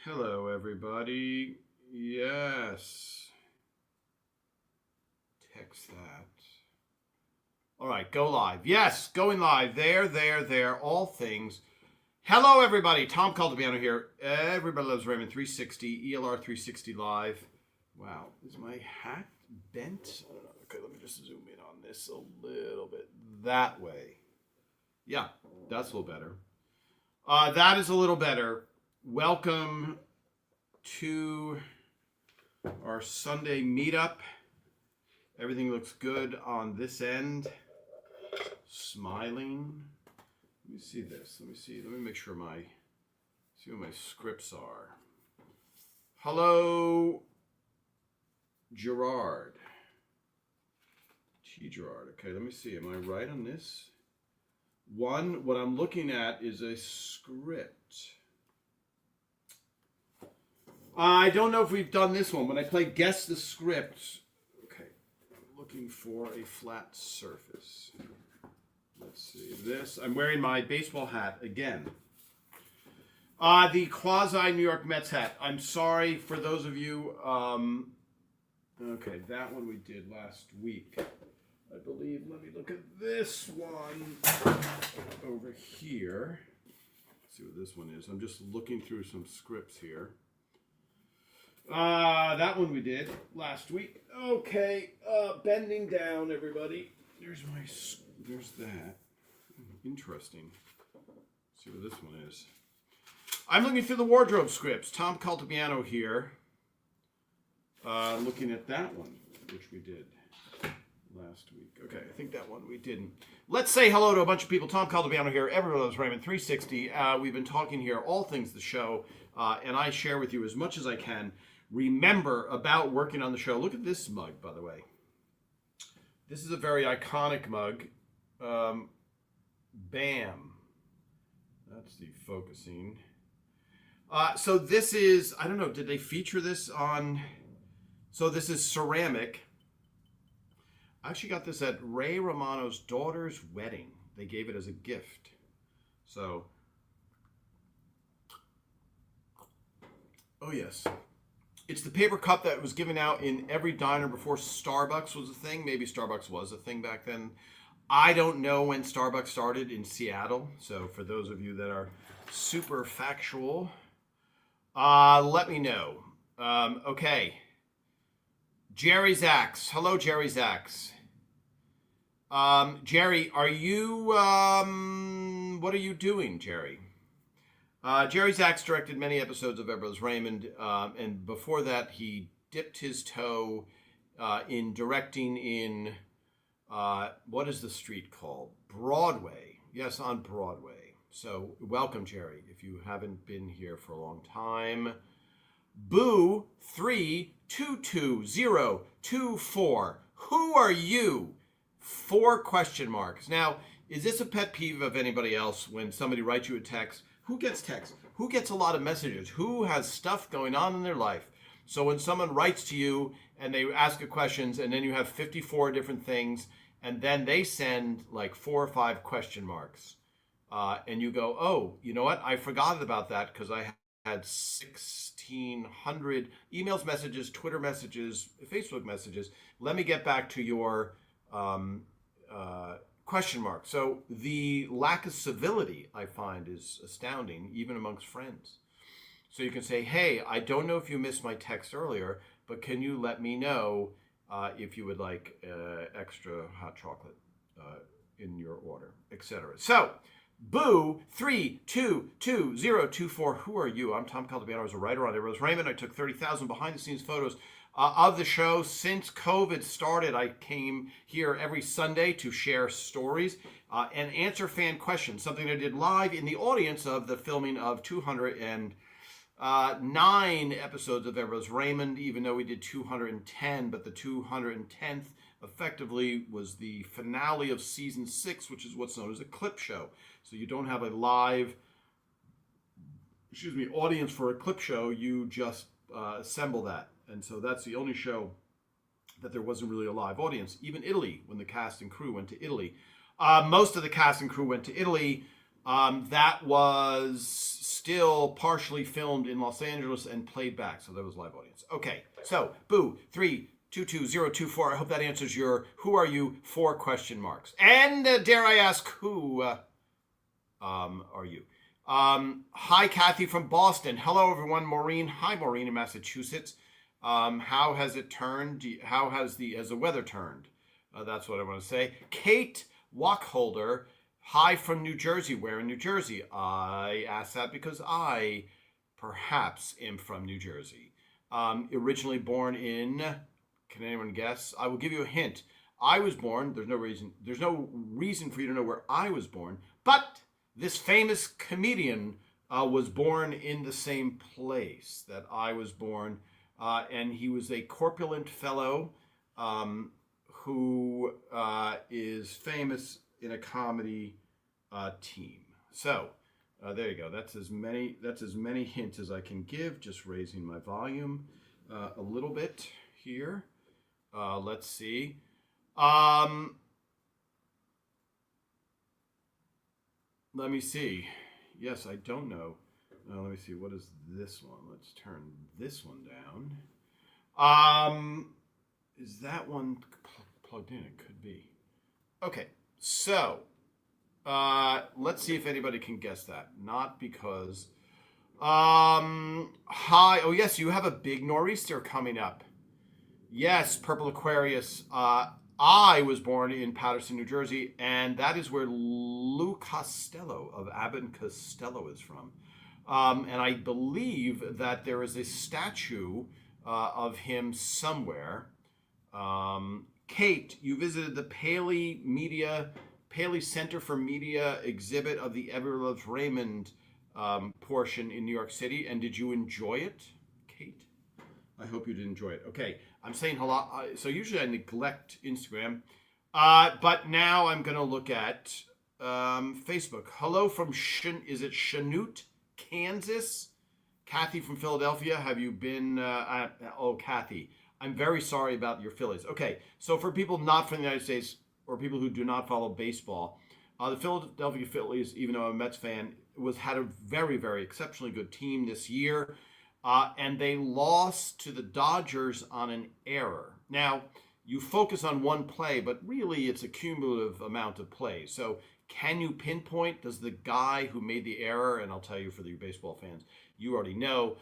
Hello, everybody. Yes. Text that. All right, go live. Yes, going live. There. All things. Hello, everybody. Tom Caldabiano here. Everybody loves Raymond 360, ELR 360 Live. Wow, is my hat bent? I don't know. Okay, let me just zoom in on this a little bit. That way. Yeah, that's a little better. That is a little better. Welcome to our Sunday meetup. Everything looks good on this end. Smiling. Let me see this. Let me make sure see what my scripts are. Hello, Gerard. T. Gerard. Okay, let me see. Am I right on this? What I'm looking at is a script. I don't know if we've done this one. When I play Guess the Script, okay, I'm looking for a flat surface. Let's see this. I'm wearing my baseball hat again. The quasi New York Mets hat. I'm sorry for those of you. Okay, that one we did last week, I believe. Let me look at this one over here. Let's see what this one is. I'm just looking through some scripts here. That one we did last week. Okay, bending down, everybody. There's that. Interesting. Let's see what this one is. I'm looking through the wardrobe scripts. Tom Caltabiano here. Looking at that one, which we did last week. Okay, I think that one we didn't. Let's say hello to a bunch of people. Tom Caltabiano here. Everyone loves Raymond 360. We've been talking here all things the show, and I share with you as much as I can. Remember about working on the show. Look at this mug, by the way. This is a very iconic mug. Bam. That's the focusing. So this is, I don't know, did they feature this on... So this is ceramic. I actually got this at Ray Romano's daughter's wedding. They gave it as a gift. So... Oh, yes. It's the paper cup that was given out in every diner before Starbucks was a thing. Maybe Starbucks was a thing back then. I don't know when Starbucks started in Seattle. So for those of you that are super factual, let me know. Okay. Jerry Zacks. Hello, Jerry Zacks. Jerry, are you, what are you doing, Jerry? Jerry Zacks directed many episodes of Everett Raymond, and before that, he dipped his toe in directing in, what is the street called? Broadway. Yes, on Broadway. So, welcome, Jerry, if you haven't been here for a long time. Boo 322024. Who are you? 4 question marks. Now, is this a pet peeve of anybody else when somebody writes you a text? Who gets text? Who gets a lot of messages? Who has stuff going on in their life? So when someone writes to you and they ask you questions and then you have 54 different things and then they send like 4 or 5 question marks and you go, oh, you know what? I forgot about that because I had 1,600 emails, messages, Twitter messages, Facebook messages. Let me get back to your question mark. So the lack of civility, I find, is astounding, even amongst friends. So you can say, hey, I don't know if you missed my text earlier, but can you let me know if you would like extra hot chocolate in your order, etc. So, Boo 322024. Who are you? I'm Tom Caldabiano. I was a writer on Everett Raymond. I took 30,000 behind-the-scenes photos of the show. Since COVID started, I came here every Sunday to share stories and answer fan questions, something I did live in the audience of the filming of 209 episodes of Everett Raymond, even though we did 210, but the 210th effectively was the finale of season 6, which is what's known as a clip show. So you don't have a live, audience for a clip show. You just assemble that. And so that's the only show that there wasn't really a live audience. Even Italy, when the cast and crew went to Italy. Most of the cast and crew went to Italy. That was still partially filmed in Los Angeles and played back. So that was live audience. Okay, so Boo 322024. I hope that answers your "Who are you?" 4 question marks. And dare I ask, who are you? Hi, Kathy from Boston. Hello, everyone. Maureen. Hi, Maureen in Massachusetts. How has it turned? How has the weather turned? That's what I want to say. Kate Walkholder. Hi from New Jersey. Where in New Jersey? I asked that because I perhaps am from New Jersey. Originally born in, can anyone guess? I will give you a hint. I was born, there's no reason for you to know where I was born, but this famous comedian was born in the same place that I was born, and he was a corpulent fellow who is famous in a comedy team. So there you go. That's as many hints as I can give. Just raising my volume a little bit here. Let's see. Let me see. Yes, I don't know. Let me see. What is this one? Let's turn this one down. Is that one plugged in? It could be. Okay, so let's see if anybody can guess that. Not because. Hi. Oh yes, you have a big nor'easter coming up. Yes, Purple Aquarius. I was born in Paterson, New Jersey, and that is where Lou Costello of Abbott and Costello is from. And I believe that there is a statue of him somewhere. Kate, you visited the Paley Center for Media exhibit of the Ever Loves Raymond portion in New York City, and did you enjoy it, Kate? I hope you did enjoy it. Okay, I'm saying hello. So usually I neglect Instagram, but now I'm going to look at Facebook. Hello from is it Chanute, Kansas? Kathy from Philadelphia. Have you been? Oh, Kathy, I'm very sorry about your Phillies. Okay, so for people not from the United States or people who do not follow baseball, the Philadelphia Phillies, even though I'm a Mets fan, had a very, very exceptionally good team this year. And they lost to the Dodgers on an error. Now, you focus on one play, but really it's a cumulative amount of plays. So can you pinpoint, does the guy who made the error, and I'll tell you for the baseball fans, you already know,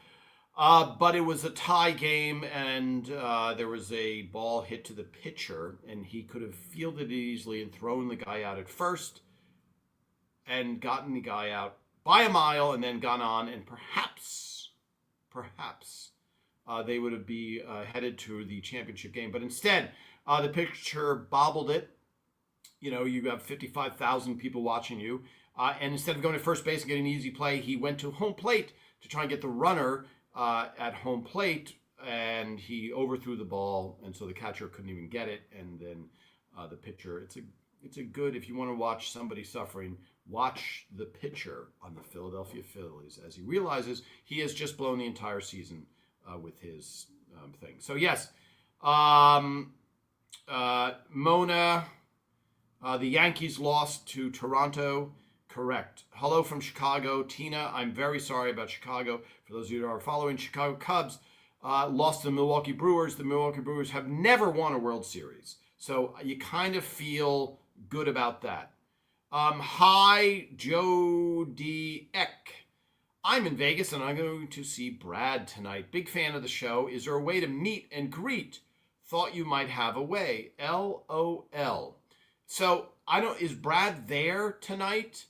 but it was a tie game, and there was a ball hit to the pitcher, and he could have fielded it easily and thrown the guy out at first and gotten the guy out by a mile and then gone on, and perhaps they would be headed to the championship game. But instead, the pitcher bobbled it. You know, you have 55,000 people watching you. And instead of going to first base and getting an easy play, he went to home plate to try and get the runner at home plate. And he overthrew the ball. And so the catcher couldn't even get it. And then the pitcher, it's a good, if you want to watch somebody suffering, watch the pitcher on the Philadelphia Phillies as he realizes he has just blown the entire season with his thing. So yes, Mona, the Yankees lost to Toronto. Correct. Hello from Chicago. Tina, I'm very sorry about Chicago. For those of you who are following, Chicago Cubs lost to the Milwaukee Brewers. The Milwaukee Brewers have never won a World Series. So you kind of feel good about that. Hi, Joe D. Eck. I'm in Vegas and I'm going to see Brad tonight. Big fan of the show. Is there a way to meet and greet? Thought you might have a way. LOL. So is Brad there tonight?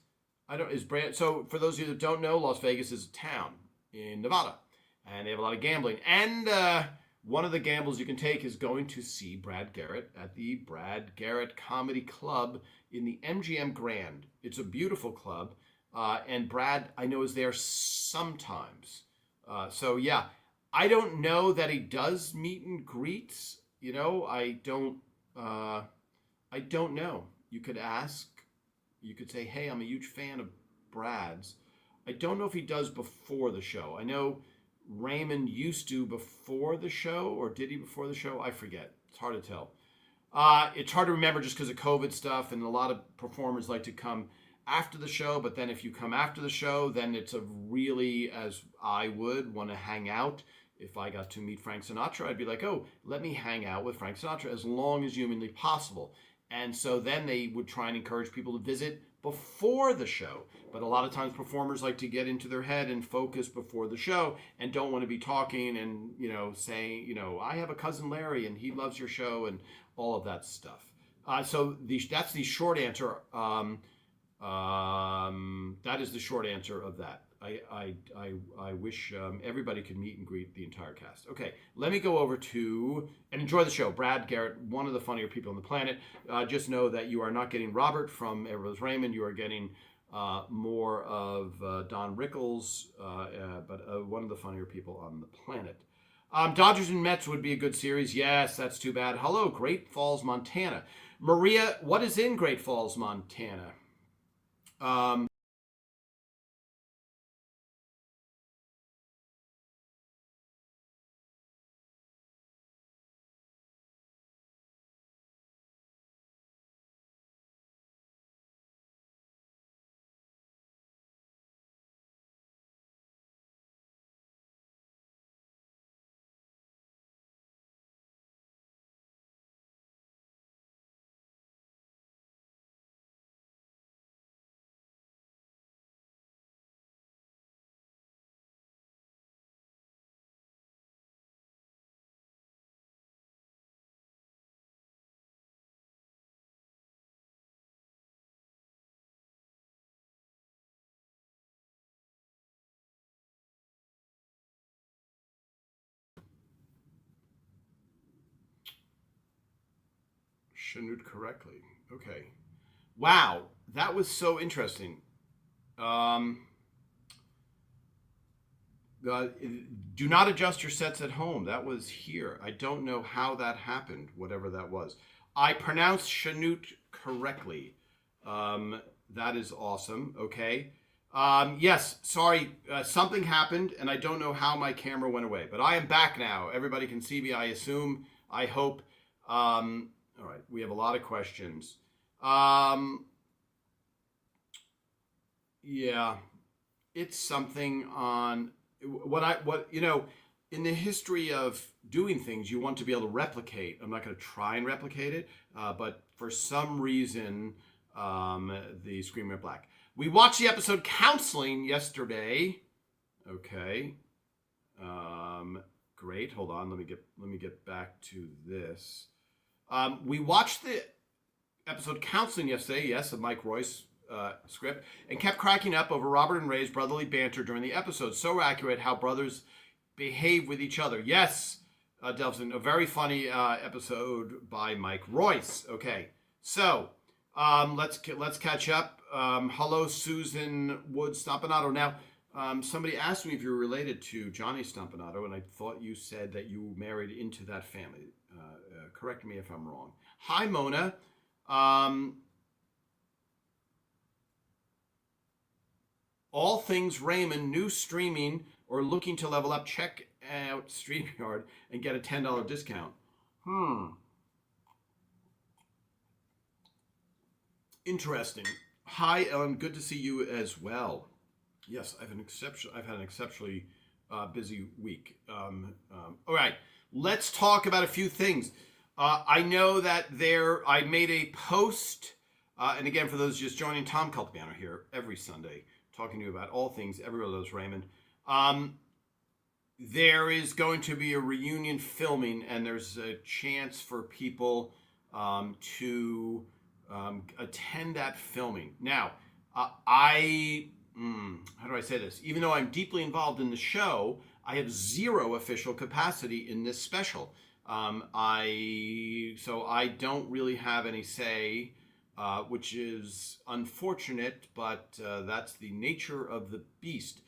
So for those of you that don't know, Las Vegas is a town in Nevada and they have a lot of gambling. And one of the gambles you can take is going to see Brad Garrett at the Brad Garrett Comedy Club in the MGM Grand. It's a beautiful club. And Brad, I know, is there sometimes. So yeah, I don't know that he does meet and greets. You know, I don't know. You could ask. You could say, hey, I'm a huge fan of Brad's. I don't know if he does before the show. I know Raymond used to before the show, or did he before the show? I forget. It's hard to tell. It's hard to remember just because of COVID stuff, and a lot of performers like to come after the show, but then if you come after the show, then it's a really, as I would want to hang out. If I got to meet Frank Sinatra, I'd be like, oh, let me hang out with Frank Sinatra as long as humanly possible. And so then they would try and encourage people to visit before the show. But a lot of times performers like to get into their head and focus before the show and don't want to be talking and, saying, I have a cousin Larry and he loves your show and all of that stuff. So that's the short answer. That is the short answer of that. I wish everybody could meet and greet the entire cast. Okay, let me go over to and enjoy the show. Brad Garrett, one of the funnier people on the planet. Just know that you are not getting Robert from Everybody's Raymond. You are getting more of Don Rickles, but one of the funnier people on the planet. Dodgers and Mets would be a good series. Yes, that's too bad. Hello, Great Falls, Montana. Maria, what is in Great Falls, Montana? Chanute correctly. Okay. Wow, that was so interesting. Um, do not adjust your sets at home. That was here. I don't know how that happened, whatever that was. I pronounced Chanute correctly. That is awesome. Okay. Yes, sorry, something happened, and I don't know how my camera went away, but I am back now. Everybody can see me, I assume, I hope. All right, we have a lot of questions. Yeah, it's something on in the history of doing things, you want to be able to replicate. I'm not going to try and replicate it, but for some reason, the Screen went black. We watched the episode Counseling yesterday. Okay. Great. Hold on. Let me get back to this. We watched the episode Counseling yesterday, yes, of Mike Royce script, and kept cracking up over Robert and Ray's brotherly banter during the episode. So accurate how brothers behave with each other. Yes, Delphine, a very funny episode by Mike Royce. Okay, so let's catch up. Hello, Susan Wood Stompanato. Now, somebody asked me if you were related to Johnny Stompanato, and I thought you said that you married into that family. Correct me if I'm wrong. Hi, Mona. All things Raymond, new streaming or looking to level up, check out StreamYard and get a $10 discount. Interesting. Hi, Ellen. Good to see you as well. Yes, I've had an exceptionally busy week. All right, let's talk about a few things. I know that I made a post, and again, for those just joining, Tom Cultipiano here every Sunday, talking to you about all things Everybody Loves Raymond. There is going to be a reunion filming, and there's a chance for people to attend that filming. Now, how do I say this? Even though I'm deeply involved in the show, I have zero official capacity in this special. So I don't really have any say, which is unfortunate, but that's the nature of the beast.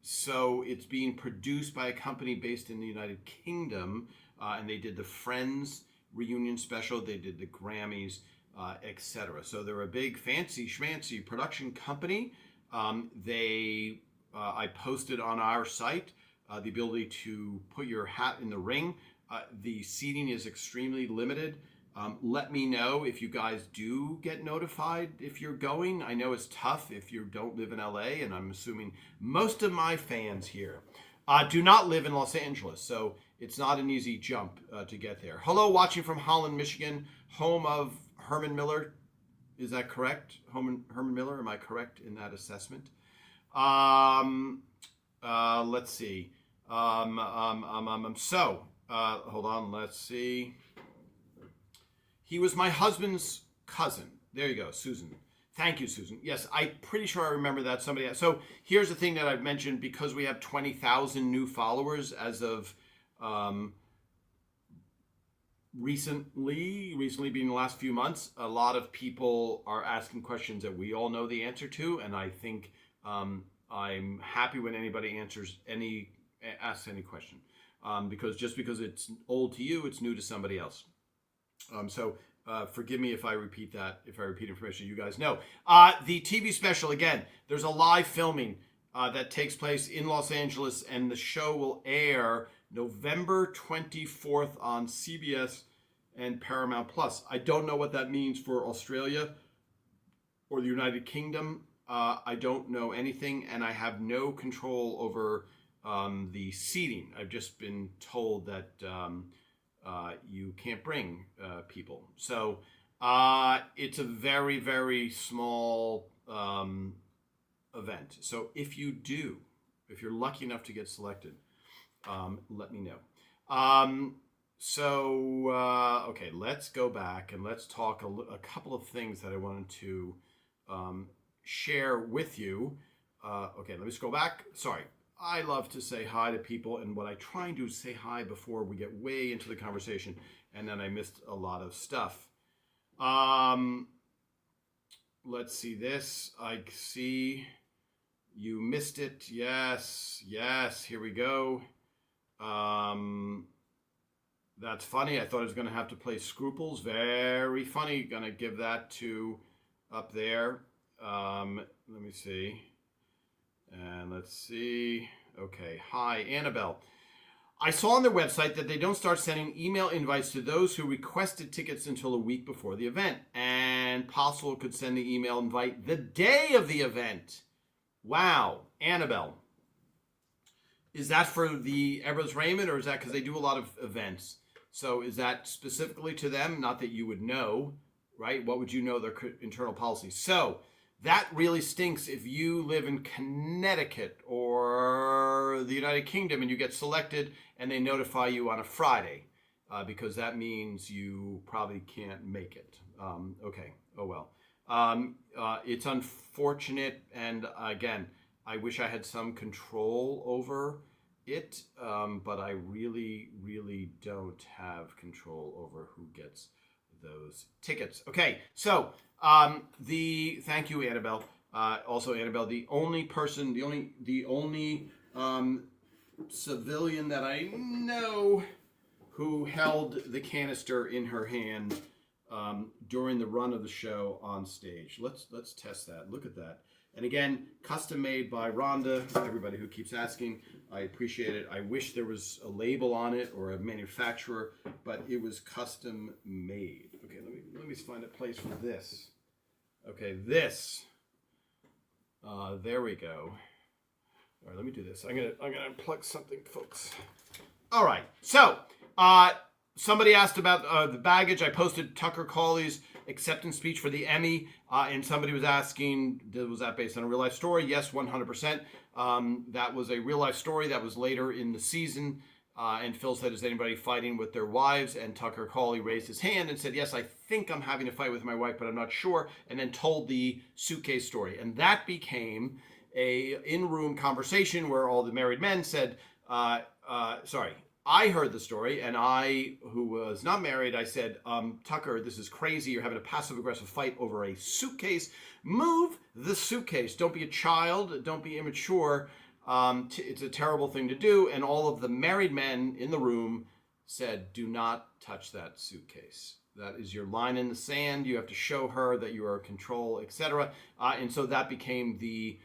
So it's being produced by a company based in the United Kingdom, and they did the Friends reunion special, they did the Grammys, etc. So they're a big fancy schmancy production company. I posted on our site the ability to put your hat in the ring. The seating is extremely limited. Let me know if you guys do get notified if you're going. I know it's tough if you don't live in LA, and I'm assuming most of my fans here do not live in Los Angeles, so it's not an easy jump to get there. Hello, watching from Holland, Michigan, home of Herman Miller. Is that correct? Herman Miller, am I correct in that assessment? Let's see. Hold on, let's see. He was my husband's cousin. There you go, Susan. Thank you, Susan. Yes, I'm pretty sure I remember that somebody else. So here's the thing that I've mentioned, because we have 20,000 new followers as of recently being the last few months, a lot of people are asking questions that we all know the answer to, and I think I'm happy when anybody asks any question, because just because it's old to you, it's new to somebody else. So forgive me if I repeat information you guys know. The TV special, again, there's a live filming that takes place in Los Angeles, and the show will air November 24th on CBS and Paramount Plus. I don't know what that means for Australia or the United Kingdom. I don't know anything, and I have no control over the seating. I've just been told that you can't bring people. So it's a very, very small event. So if you're lucky enough to get selected, let me know. Okay, let's go back and let's talk a couple of things that I wanted to share with you. Okay, let me just go back. Sorry. I love to say hi to people, and what I try and do is say hi before we get way into the conversation, and then I missed a lot of stuff. Let's see this. I see you missed it. Yes, here we go. That's funny. I thought I was going to have to play Scruples. Very funny. Going to give that to up there. Let me see. And let's see. Okay. Hi, Annabelle. I saw on their website that they don't start sending email invites to those who requested tickets until a week before the event. And possible could send the email invite the day of the event. Wow. Annabelle. Is that for the Everest Raymond, or is that because they do a lot of events? So is that specifically to them? Not that you would know, right? What would you know their internal policy? So that really stinks if you live in Connecticut or the United Kingdom and you get selected and they notify you on a Friday, because that means you probably can't make it. Okay. Oh, well. It's unfortunate. And again, I wish I had some control over it, but I really, really don't have control over who gets those tickets. Okay, so thank you, Annabelle. Also, Annabelle, the only civilian that I know who held the canister in her hand during the run of the show on stage. Let's test that. Look at that. And again, custom made by Rhonda. Everybody who keeps asking, I appreciate it. I wish there was a label on it or a manufacturer, but it was custom made. Okay, let me find a place for this. Okay, this. There we go. All right, let me do this. I'm gonna unplug something, folks. All right. So, somebody asked about the baggage. I posted Tucker Cawley's acceptance speech for the Emmy, and somebody was asking, was that based on a real life story? Yes, 100%. That was a real life story that was later in the season. And Phil said, is anybody fighting with their wives? And Tucker Cawley raised his hand and said, yes, I think I'm having a fight with my wife, but I'm not sure. And then told the suitcase story. And that became a in-room conversation where all the married men said, I heard the story, and I, who was not married, I said, Tucker, this is crazy. You're having a passive-aggressive fight over a suitcase. Move the suitcase. Don't be a child. Don't be immature. It's a terrible thing to do. And all of the married men in the room said, do not touch that suitcase. That is your line in the sand. You have to show her that you are in control, etc. And so that became the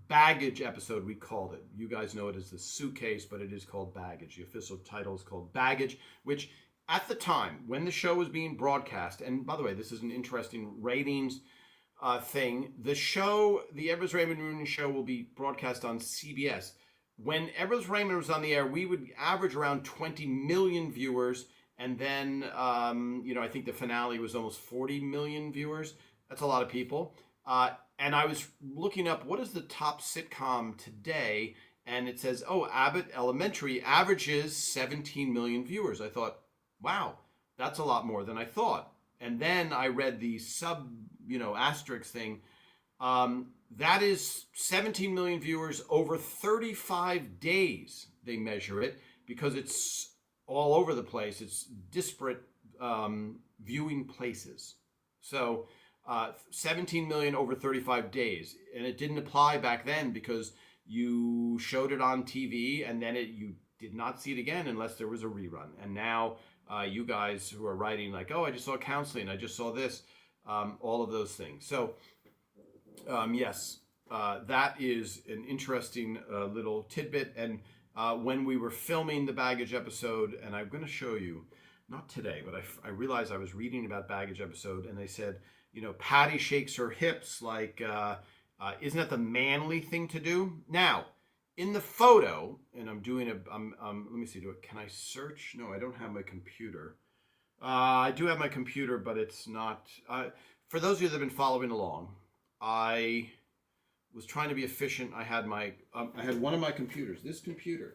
baggage episode, we called it. You guys know it as the suitcase, but it is called baggage. The official title is called baggage, which at the time when the show was being broadcast, and by the way, this is an interesting ratings thing. The Ever's Raymond Rooney Show will be broadcast on CBS. When Ever's Raymond was on the air, we would average around 20 million viewers. And then, I think the finale was almost 40 million viewers. That's a lot of people. And I was looking up, what is the top sitcom today? And it says, Abbott Elementary averages 17 million viewers. I thought, wow, that's a lot more than I thought. And then I read the asterisk thing. That is 17 million viewers over 35 days. They measure it because it's all over the place. It's disparate viewing places. So 17 million over 35 days. And it didn't apply back then because you showed it on TV and then you did not see it again unless there was a rerun. And now you guys who are writing like, I just saw Counseling, I just saw this, all of those things. So yes, that is an interesting little tidbit. And when we were filming the baggage episode, and I'm going to show you, not today, but I realized I was reading about baggage episode, and they said, Patty shakes her hips like, isn't that the manly thing to do? Now, in the photo, and I'm doing let me see, can I search? No, I don't have my computer. I do have my computer, but it's not, for those of you that have been following along, I was trying to be efficient. I had one of my computers, this computer.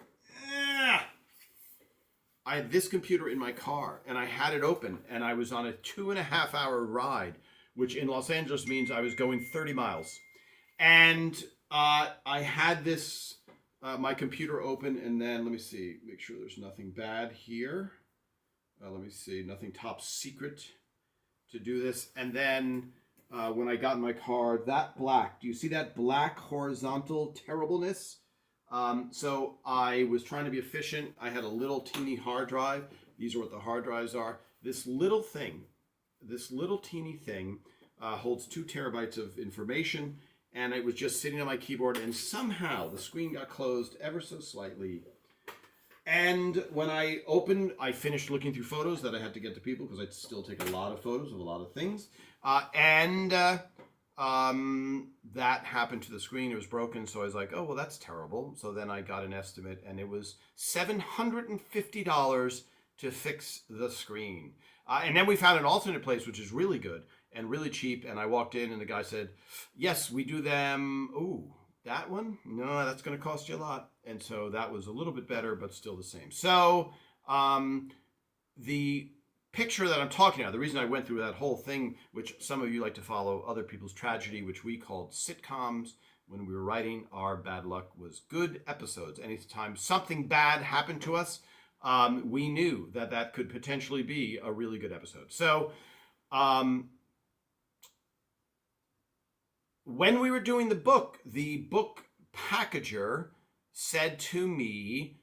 I had this computer in my car, and I had it open, and I was on a 2.5-hour ride, which in Los Angeles means I was going 30 miles. And I had this, my computer open, and then, let me see, make sure there's nothing bad here. Let me see, nothing top secret to do this. And then when I got in my car, do you see that black horizontal terribleness? So I was trying to be efficient. I had a little teeny hard drive. These are what the hard drives are. This little teeny thing holds 2 terabytes of information, and it was just sitting on my keyboard, and somehow the screen got closed ever so slightly. And when I finished looking through photos that I had to get to people because I still take a lot of photos of a lot of things. That happened to the screen. It was broken. So I was like, well, that's terrible. So then I got an estimate, and it was $750 to fix the screen. And then we found an alternate place, which is really good and really cheap. And I walked in, and the guy said, yes, we do them. Ooh, that one? No, that's going to cost you a lot. And so that was a little bit better, but still the same. So the picture that I'm talking about, the reason I went through that whole thing, which some of you like to follow, other people's tragedy, which we called sitcoms when we were writing our bad luck, was good episodes. Anytime something bad happened to us, we knew that could potentially be a really good episode. So when we were doing the book packager said to me,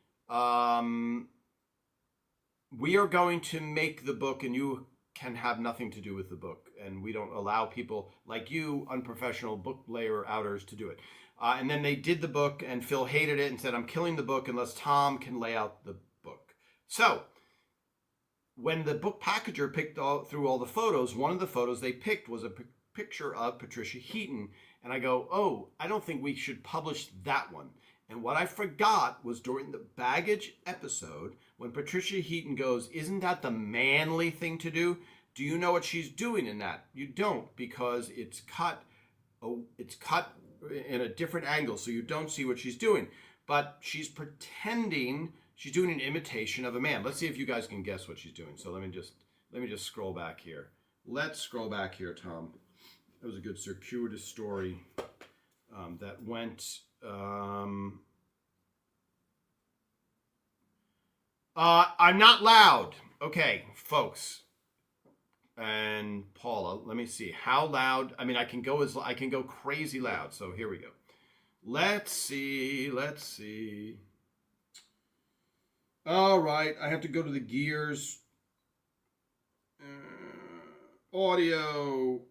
we are going to make the book and you can have nothing to do with the book. And we don't allow people like you, unprofessional book layer outers, to do it. And then they did the book, and Phil hated it and said, I'm killing the book unless Tom can lay out the book. So when the book packager picked through all the photos, one of the photos they picked was a picture of Patricia Heaton. And I go, I don't think we should publish that one. And what I forgot was during the baggage episode, when Patricia Heaton goes, isn't that the manly thing to do? Do you know what she's doing in that? You don't, because it's cut in a different angle, so you don't see what she's doing. But she's pretending she's doing an imitation of a man. Let's see if you guys can guess what she's doing. So let me just scroll back here. Let's scroll back here, Tom. That was a good circuitous story that went. I'm not loud. Okay, folks. And Paula, let me see how loud. I mean, I can go crazy loud. So here we go. Let's see. All right, I have to go to the gears. Audio.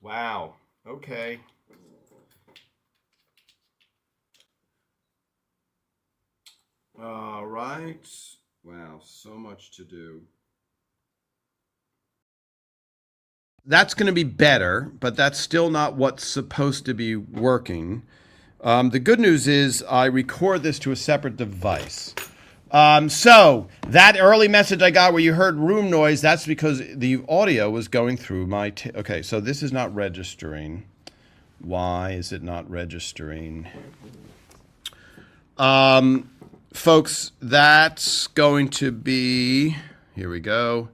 Wow. Okay. All right. Wow, so much to do. That's going to be better, but that's still not what's supposed to be working. The good news is I record this to a separate device. So that early message I got where you heard room noise, that's because the audio was going through my. Okay, so this is not registering. Why is it not registering? Folks, that's going to be. Here we go.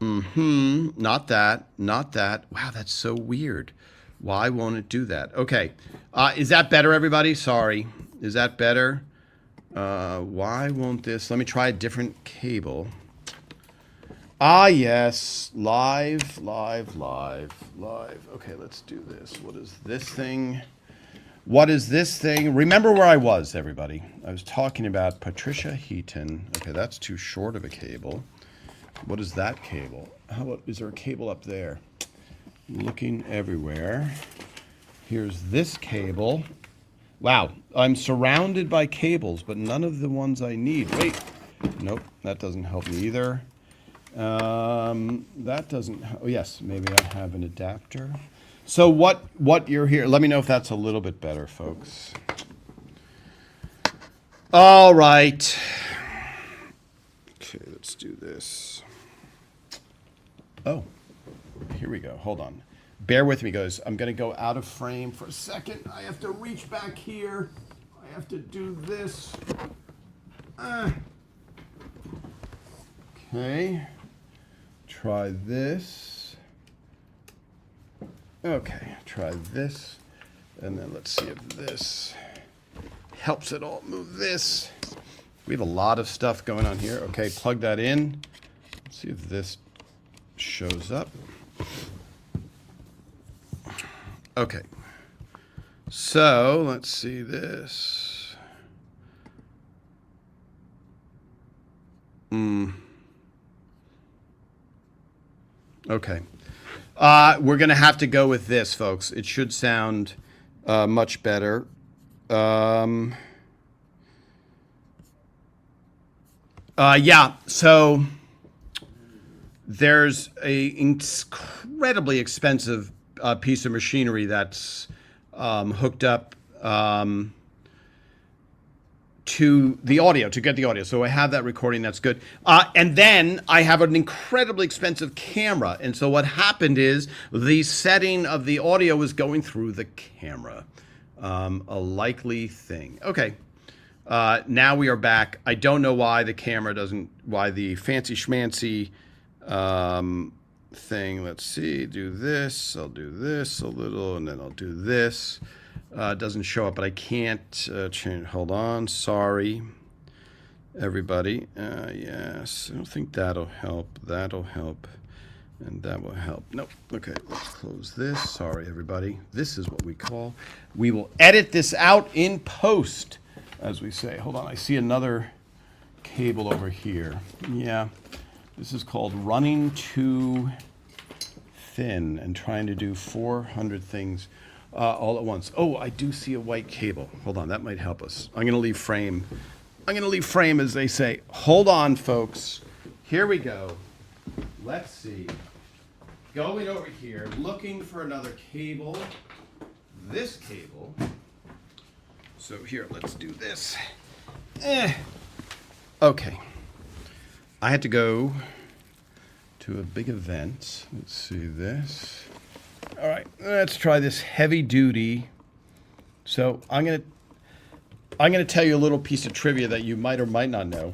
Not that. Not that. Wow, that's so weird. Why won't it do that? Okay. Is that better, everybody? Sorry. Is that better? Why won't this? Let me try a different cable. Ah, yes. Live, live, live, live. Okay, let's do this. What is this thing? What is this thing? Remember where I was, everybody. I was talking about Patricia Heaton. Okay, that's too short of a cable. What is that cable? How about, is there a cable up there? Looking everywhere. Here's this cable. Wow, I'm surrounded by cables, but none of the ones I need. Wait, nope, that doesn't help me either. That doesn't, oh yes, maybe I have an adapter. So what you're here, let me know if that's a little bit better, folks. All right. Okay, let's do this. Oh, here we go, hold on. Bear with me, guys. I'm going to go out of frame for a second. I have to reach back here. I have to do this. Okay. Try this. Okay, try this. And then let's see if this helps at all. Move this. We have a lot of stuff going on here. Okay, plug that in. Let's see if this shows up. Okay, so let's see this. Okay, we're gonna have to go with this, folks. It should sound much better. Yeah, so there's a incredibly expensive piece of machinery that's hooked up to the audio, to get the audio. So I have that recording, that's good. And then I have an incredibly expensive camera. And so what happened is the setting of the audio was going through the camera. A likely thing. Okay. Now we are back. I don't know why the camera doesn't, why the fancy schmancy thing. Let's see, do this. I'll do this a little, and then I'll do this. It doesn't show up, but I can't change. Hold on. Sorry, everybody. Yes, I don't think that'll help. That'll help. And that will help. Nope. Okay, let's close this. Sorry, everybody. This is what we call, we will edit this out in post, as we say. Hold on, I see another cable over here. Yeah, this is called running too thin and trying to do 400 things all at once. Oh, I do see a white cable. Hold on, that might help us. I'm gonna leave frame. I'm gonna leave frame, as they say. Hold on, folks. Here we go. Let's see. Going over here, looking for another cable. This cable. So here, let's do this. Okay. I had to go to a big event. Let's see this. All right, let's try this heavy duty. So I'm gonna tell you a little piece of trivia that you might or might not know.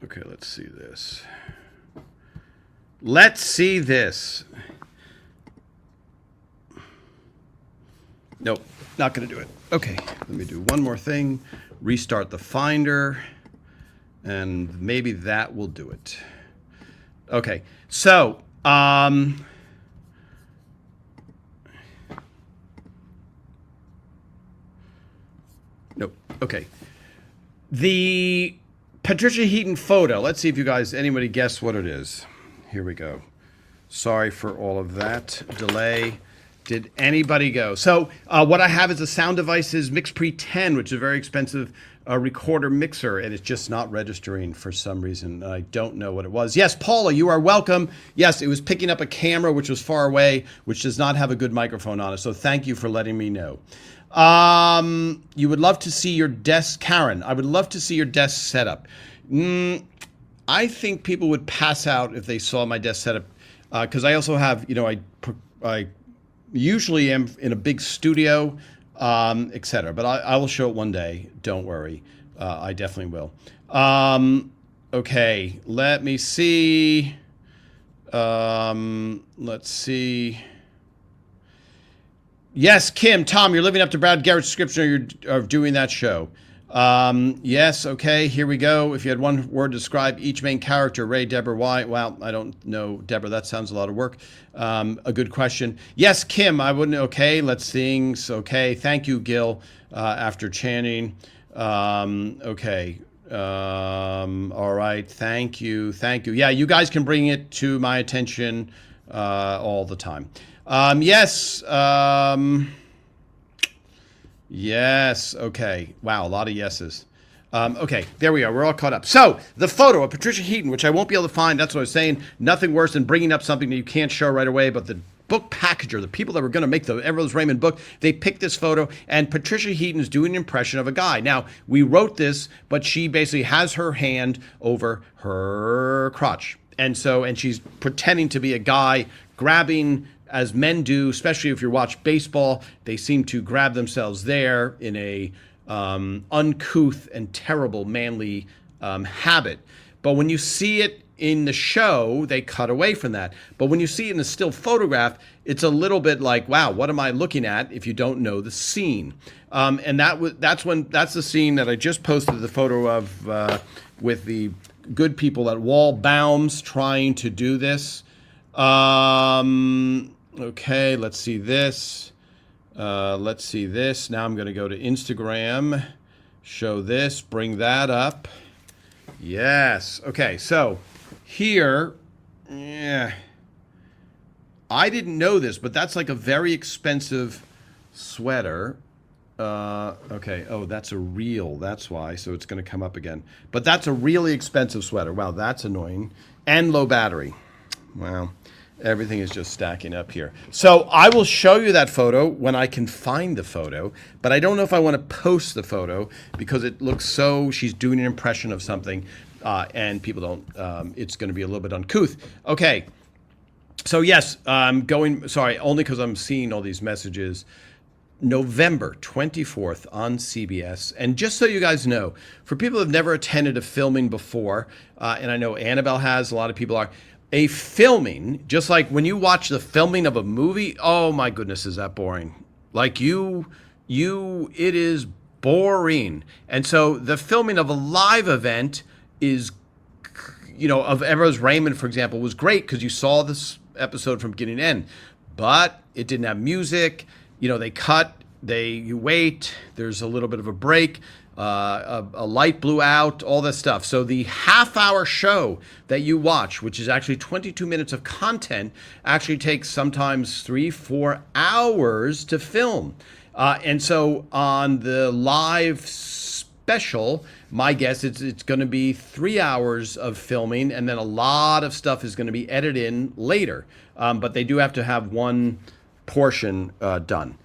Okay, let's see this. Let's see this. Nope, not gonna do it. Okay, let me do one more thing. Restart the Finder, and maybe that will do it. Okay, so, nope, okay. The Patricia Heaton photo. Let's see if you guys, anybody guess what it is. Here we go. Sorry for all of that delay. Did anybody go? So what I have is a Sound Devices MixPre 10, which is a very expensive recorder mixer, and it's just not registering for some reason. I don't know what it was. Yes, Paula, you are welcome. Yes, it was picking up a camera which was far away, which does not have a good microphone on it. So thank you for letting me know. You would love to see your desk, Karen. I would love to see your desk setup. I think people would pass out if they saw my desk setup, because I also have, I usually am in a big studio, etc. But I will show it one day. Don't worry. I definitely will. Okay, let me see. Let's see. Yes, Kim, Tom, you're living up to Brad Garrett's description of doing that show. Yes, okay, here we go. If you had one word to describe each main character, Ray, Deborah, why? Well, I don't know, Deborah, that sounds a lot of work. A good question. Yes, Kim, I wouldn't, okay, let's sing. Okay, thank you, Gil, after chanting. Okay, all right, thank you. Yeah, you guys can bring it to my attention all the time. Yes, yes, okay. Wow, a lot of yeses. Okay, there we are. We're all caught up. So, the photo of Patricia Heaton, which I won't be able to find, that's what I was saying. Nothing worse than bringing up something that you can't show right away, but the book packager, the people that were going to make the Everest Raymond book, they picked this photo, and Patricia Heaton is doing an impression of a guy. Now, we wrote this, but she basically has her hand over her crotch. And she's pretending to be a guy grabbing, as men do, especially if you watch baseball, they seem to grab themselves there in a uncouth and terrible manly habit. But when you see it in the show, they cut away from that. But when you see it in a still photograph, it's a little bit like, wow, what am I looking at if you don't know the scene? And that's the scene that I just posted the photo of with the good people at Wall Baums trying to do this. Okay, let's see this. Let's see this. Now I'm going to go to Instagram, show this, bring that up. Yes. Okay, so here, yeah, I didn't know this, but that's like a very expensive sweater. Okay, oh, that's a reel, that's why, so it's going to come up again. But that's a really expensive sweater. Wow, that's annoying. And low battery. Wow. Everything is just stacking up here. So I will show you that photo when I can find the photo, but I don't know if I want to post the photo because it looks so, she's doing an impression of something, and people don't, it's going to be a little bit uncouth. Okay, so yes, sorry, only because I'm seeing all these messages. November 24th on CBS. And just so you guys know, for people who have never attended a filming before, and I know Annabelle has, a lot of people are, a filming, just like when you watch the filming of a movie, oh my goodness, is that boring. Like it is boring. And so the filming of a live event is, of Everest Raymond, for example, was great because you saw this episode from beginning to end, but it didn't have music. They cut, you wait, there's a little bit of a break. A light blew out, all this stuff. So the half-hour show that you watch, which is actually 22 minutes of content, actually takes sometimes 3-4 hours to film. And so on the live special, my guess it's going to be 3 hours of filming, and then a lot of stuff is going to be edited in later. But they do have to have one portion done.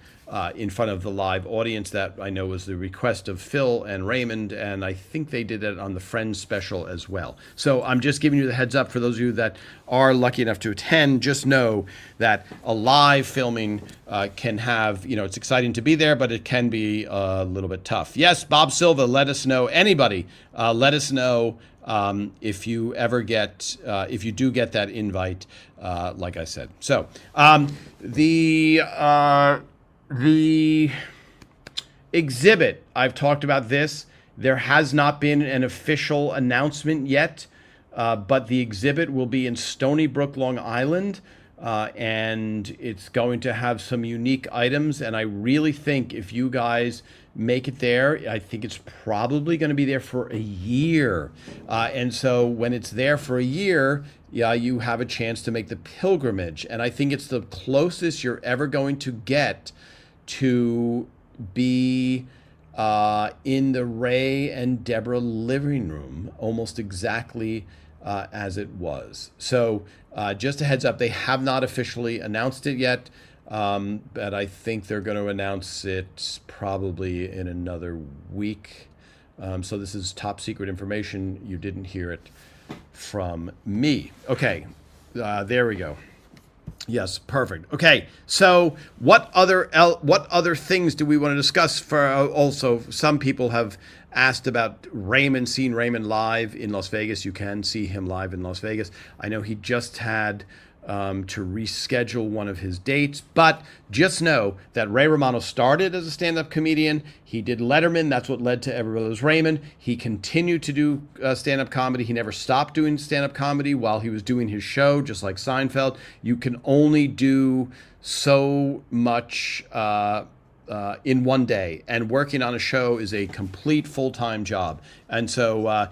In front of the live audience. That I know was the request of Phil and Raymond, and I think they did it on the Friends special as well. So I'm just giving you the heads up for those of you that are lucky enough to attend. Just know that a live filming can have, it's exciting to be there, but it can be a little bit tough. Yes, Bob Silva, let us know. Anybody, let us know if you ever get, if you do get that invite, like I said. So the exhibit, I've talked about this. There has not been an official announcement yet, but the exhibit will be in Stony Brook, Long Island. and it's going to have some unique items. And I really think if you guys make it there, I think it's probably going to be there for a year. And so when it's there for a year, yeah, you have a chance to make the pilgrimage. And I think it's the closest you're ever going to get to be in the Ray and Deborah living room, almost exactly as it was. So just a heads up, they have not officially announced it yet, but I think they're going to announce it probably in another week. So this is top secret information. You didn't hear it from me. Okay, there we go. Yes, perfect. Okay, so what other things do we want to discuss? For also, some people have asked about Raymond, seeing Raymond live in Las Vegas. You can see him live in Las Vegas. I know he just had to reschedule one of his dates, but just know that Ray Romano started as a stand-up comedian. He did Letterman. That's what led to Everybody Loves Raymond. He continued to do stand-up comedy. He never stopped doing stand-up comedy while he was doing his show, just like Seinfeld. You can only do so much in one day, and working on a show is a complete full-time job. And so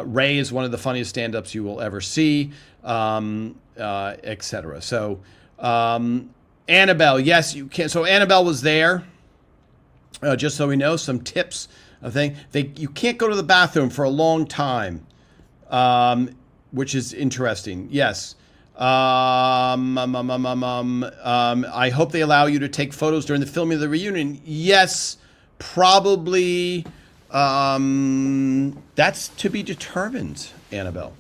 Ray is one of the funniest stand-ups you will ever see, etc. So Annabelle, yes, you can. So Annabelle was there. Just so we know, some tips. You can't go to the bathroom for a long time, which is interesting. Yes. I hope they allow you to take photos during the filming of the reunion. Yes, probably. That's to be determined, Annabelle.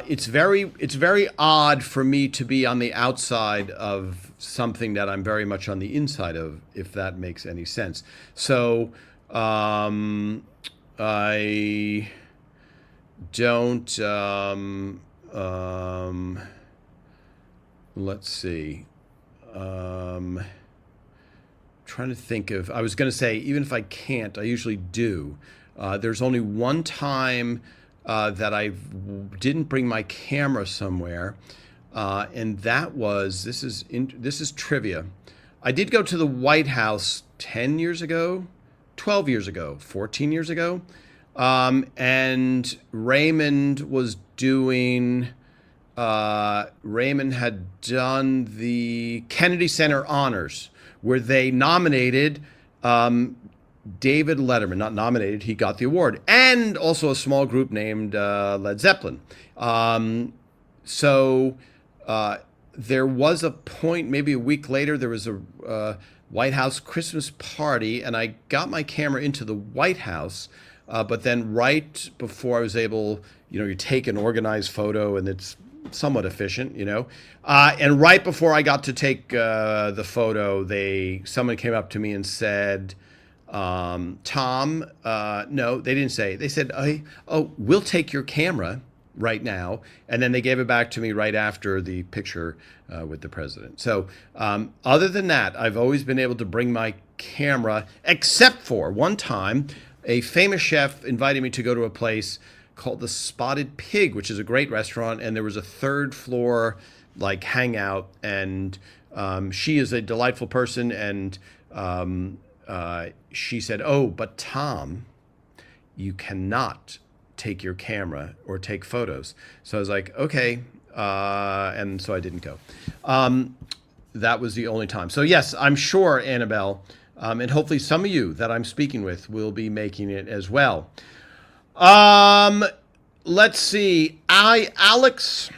It's very odd for me to be on the outside of something that I'm very much on the inside of, if that makes any sense. So I don't. Let's see. Trying to think of. I was going to say, even if I can't, I usually do. There's only one time that I didn't bring my camera somewhere, and that was this is trivia. I did go to the White House 10 years ago, 12 years ago, 14 years ago, and Raymond was doing. Raymond had done the Kennedy Center Honors, where they nominated David Letterman. Not nominated, he got the award, and also a small group named Led Zeppelin. So there was a point, maybe a week later, there was a White House Christmas party, and I got my camera into the White House, but then right before I was able, you take an organized photo, and it's somewhat efficient, and right before I got to take the photo, someone came up to me and said, Tom, no, they didn't say. They said, oh, we'll take your camera right now. And then they gave it back to me right after the picture with the president. So other than that, I've always been able to bring my camera, except for one time, a famous chef invited me to go to a place called the Spotted Pig, which is a great restaurant. And there was a third floor hangout. And she is a delightful person. And she said, oh, but Tom, you cannot take your camera or take photos. So I was like, okay. And so I didn't go. That was the only time. So yes, I'm sure, Annabelle, and hopefully some of you that I'm speaking with will be making it as well. Let's see. Alex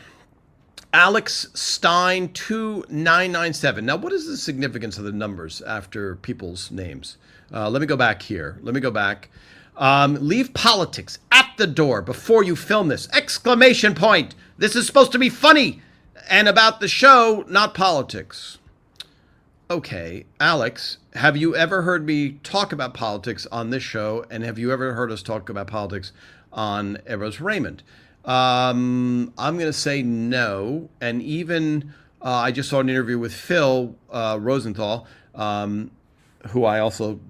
Stein 2997. Now, what is the significance of the numbers after people's names? Let me go back here. Leave politics at the door before you film this! Exclamation point! This is supposed to be funny and about the show, not politics. Okay, Alex, have you ever heard me talk about politics on this show? And have you ever heard us talk about politics on Ever's Raymond? I'm going to say no. And even I just saw an interview with Phil Rosenthal, who I also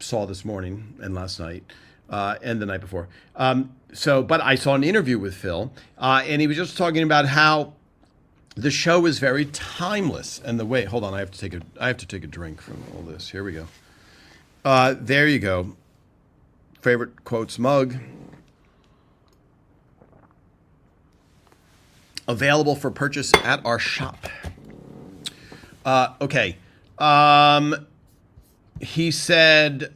saw this morning and last night and the night before. But I saw an interview with Phil, and he was just talking about how The show is very timeless, and the way. Hold on, I have to take a drink from all this. Here we go. There you go. Favorite quotes mug. Available for purchase at our shop. Okay. He said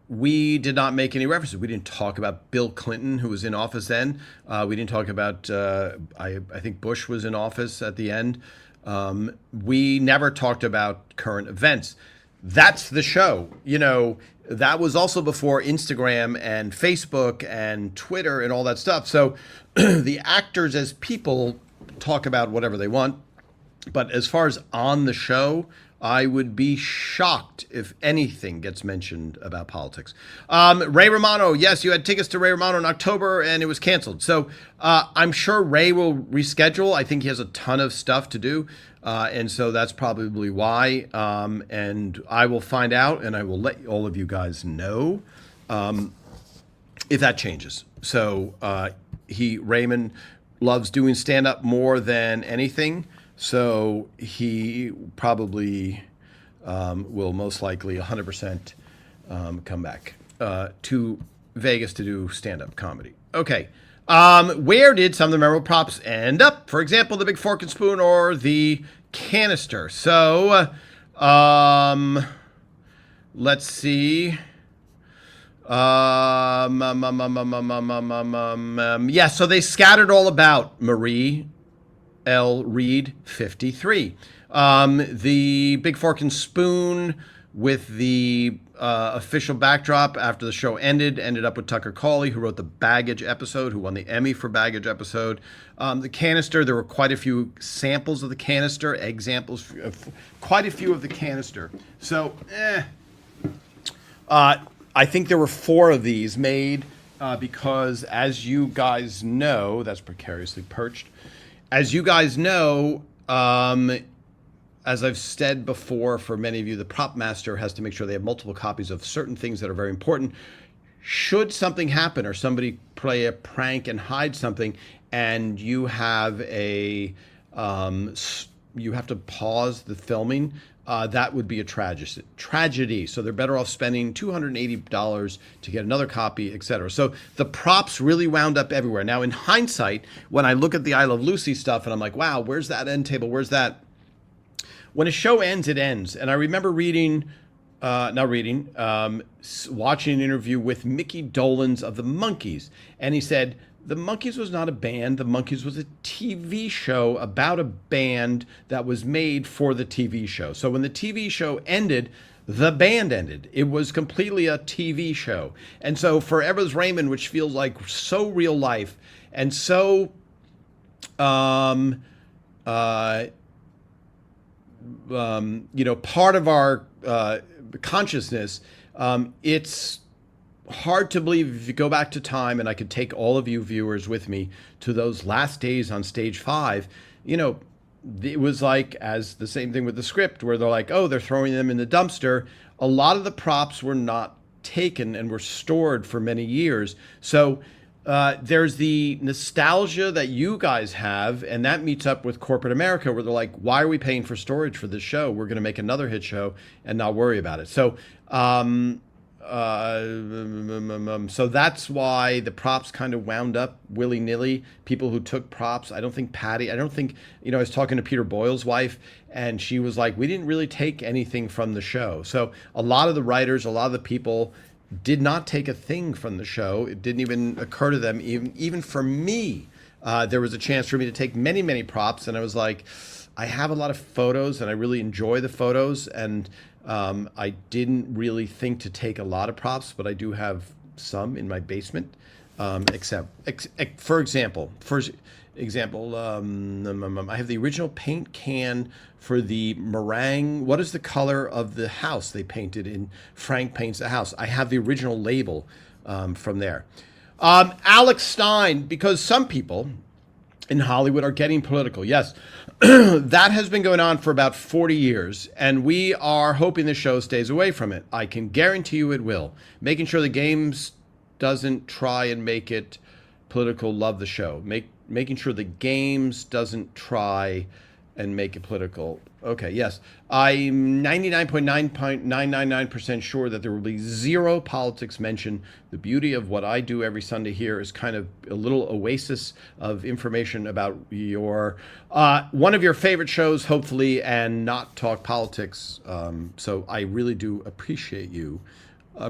we did not make any references. We didn't talk about Bill Clinton, who was in office then. We didn't talk about, I think Bush was in office at the end. We never talked about current events. That's the show. You know, that was also before Instagram and Facebook and Twitter and all that stuff. So the actors as people talk about whatever they want. But as far as on the show, I would be shocked if anything gets mentioned about politics. Ray Romano, yes, you had tickets to Ray Romano in October and it was canceled. So I'm sure Ray will reschedule. I think he has a ton of stuff to do. And so that's probably why. And I will find out and I will let all of you guys know if that changes. So Raymond loves doing stand-up more than anything. So he probably will most likely 100% come back to Vegas to do stand-up comedy. Okay. Where did some of the memorable props end up? For example, the big fork and spoon or the canister. So let's see. Yeah, so they scattered all about Marie L. Reed 53. The Big Fork and Spoon with the official backdrop after the show ended up with Tucker Cawley, who wrote the Baggage episode, who won the Emmy for Baggage episode. The canister, there were quite a few samples of the canister, examples, quite a few of the canister. So, I think there were 4 of these made because, as you guys know, that's precariously perched. As you guys know, as I've said before, for many of you, the prop master has to make sure they have multiple copies of certain things that are very important. Should something happen or somebody play a prank and hide something, and you have you have to pause the filming, that would be a tragedy. So they're better off spending $280 to get another copy, etc. So the props really wound up everywhere. Now, in hindsight, when I look at the I Love Lucy stuff and I'm like, wow, where's that end table? Where's that? When a show ends, it ends. And I remember watching an interview with Mickey Dolenz of the Monkees. And he said, the Monkees was not a band. The Monkees was a TV show about a band that was made for the TV show. So when the TV show ended, the band ended. It was completely a TV show. And so Forever's Raymond, which feels like so real life and so part of our consciousness, it's hard to believe if you go back to time, and I could take all of you viewers with me to those last days on stage 5, it was like, as the same thing with the script, where they're like, oh, they're throwing them in the dumpster. A lot of the props were not taken and were stored for many years. So there's the nostalgia that you guys have, and that meets up with corporate America, where they're like, why are we paying for storage for this show? We're going to make another hit show and not worry about it. So so that's why the props kind of wound up willy-nilly. People who took props, I was talking to Peter Boyle's wife, and she was like, we didn't really take anything from the show. So a lot of the writers, a lot of the people did not take a thing from the show. It didn't even occur to them. Even for me, there was a chance for me to take many, many props, and I was like, I have a lot of photos, and I really enjoy the photos, and I didn't really think to take a lot of props, but I do have some in my basement. For example, I have the original paint can for the meringue. What is the color of the house they painted in Frank Paints the House? I have the original label from there. Alex Stein, because some people in Hollywood are getting political. Yes, that has been going on for about 40 years, and we are hoping the show stays away from it. I can guarantee you it will. Making sure the games doesn't try and make it political, love the show. making sure the games doesn't try and make it political. Okay, yes. I'm 99.999% sure that there will be zero politics mentioned. The beauty of what I do every Sunday here is kind of a little oasis of information about your one of your favorite shows, hopefully, and not talk politics. So I really do appreciate you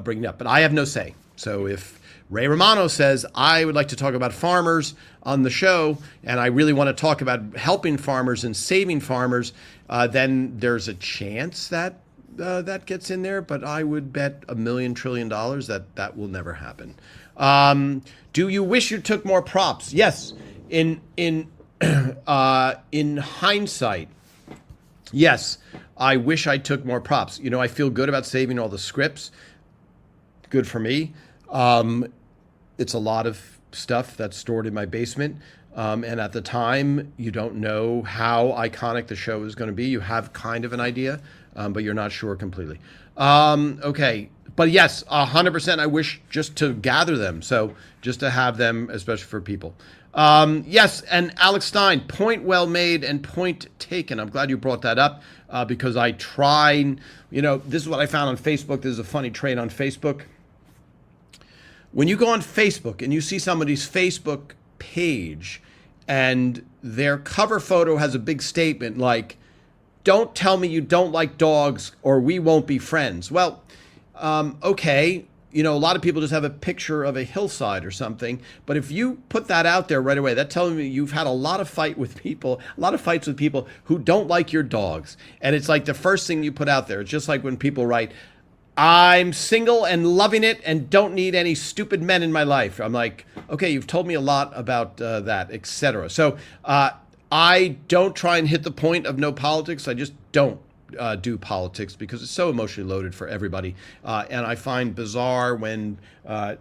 bringing it up. But I have no say. So if Ray Romano says, I would like to talk about farmers on the show, and I really want to talk about helping farmers and saving farmers, then there's a chance that that gets in there, but I would bet $1 trillion that that will never happen. Do you wish you took more props? Yes. In hindsight, yes, I wish I took more props. You know, I feel good about saving all the scripts. Good for me. It's a lot of stuff that's stored in my basement. And at the time, you don't know how iconic the show is going to be. You have kind of an idea, but you're not sure completely. Okay. But yes, 100%. I wish just to gather them. So just to have them, especially for people. Yes. And Alex Stein, point well made and point taken. I'm glad you brought that up because I try, you know, this is what I found on Facebook. This is a funny trait on Facebook. When you go on Facebook and you see somebody's Facebook page and their cover photo has a big statement like, don't tell me you don't like dogs or we won't be friends. Well, okay, you know, a lot of people just have a picture of a hillside or something. But if you put that out there right away, that tells me you've had a lot of fights with people who don't like your dogs. And it's like the first thing you put out there. It's just like when people write, I'm single and loving it and don't need any stupid men in my life. I'm like, okay, you've told me a lot about that, etc. So I don't try and hit the point of no politics. I just don't do politics because it's so emotionally loaded for everybody. And I find bizarre when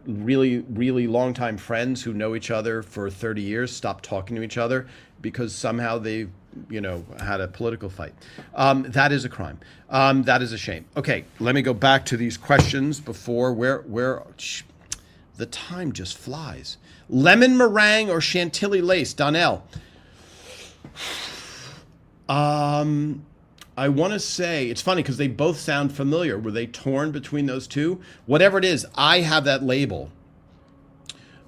really, really longtime friends who know each other for 30 years stop talking to each other because somehow they've, you know, had a political fight. That is a crime. That is a shame. Okay, let me go back to these questions before where the time just flies. Lemon meringue or chantilly lace, Donnell? I want to say, it's funny because they both sound familiar. Were they torn between those two? Whatever it is, I have that label.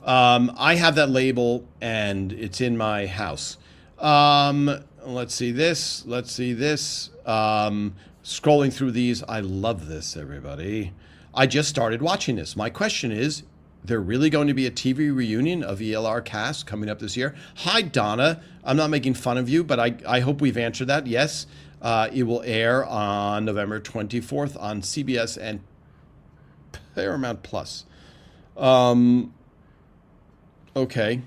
I have that label and it's in my house. Let's see this. Let's see this. Scrolling through these. I love this, everybody. I just started watching this. My question is, there really going to be a TV reunion of ELR cast coming up this year? Hi, Donna. I'm not making fun of you, but I hope we've answered that. Yes, it will air on November 24th on CBS and Paramount Plus. Okay.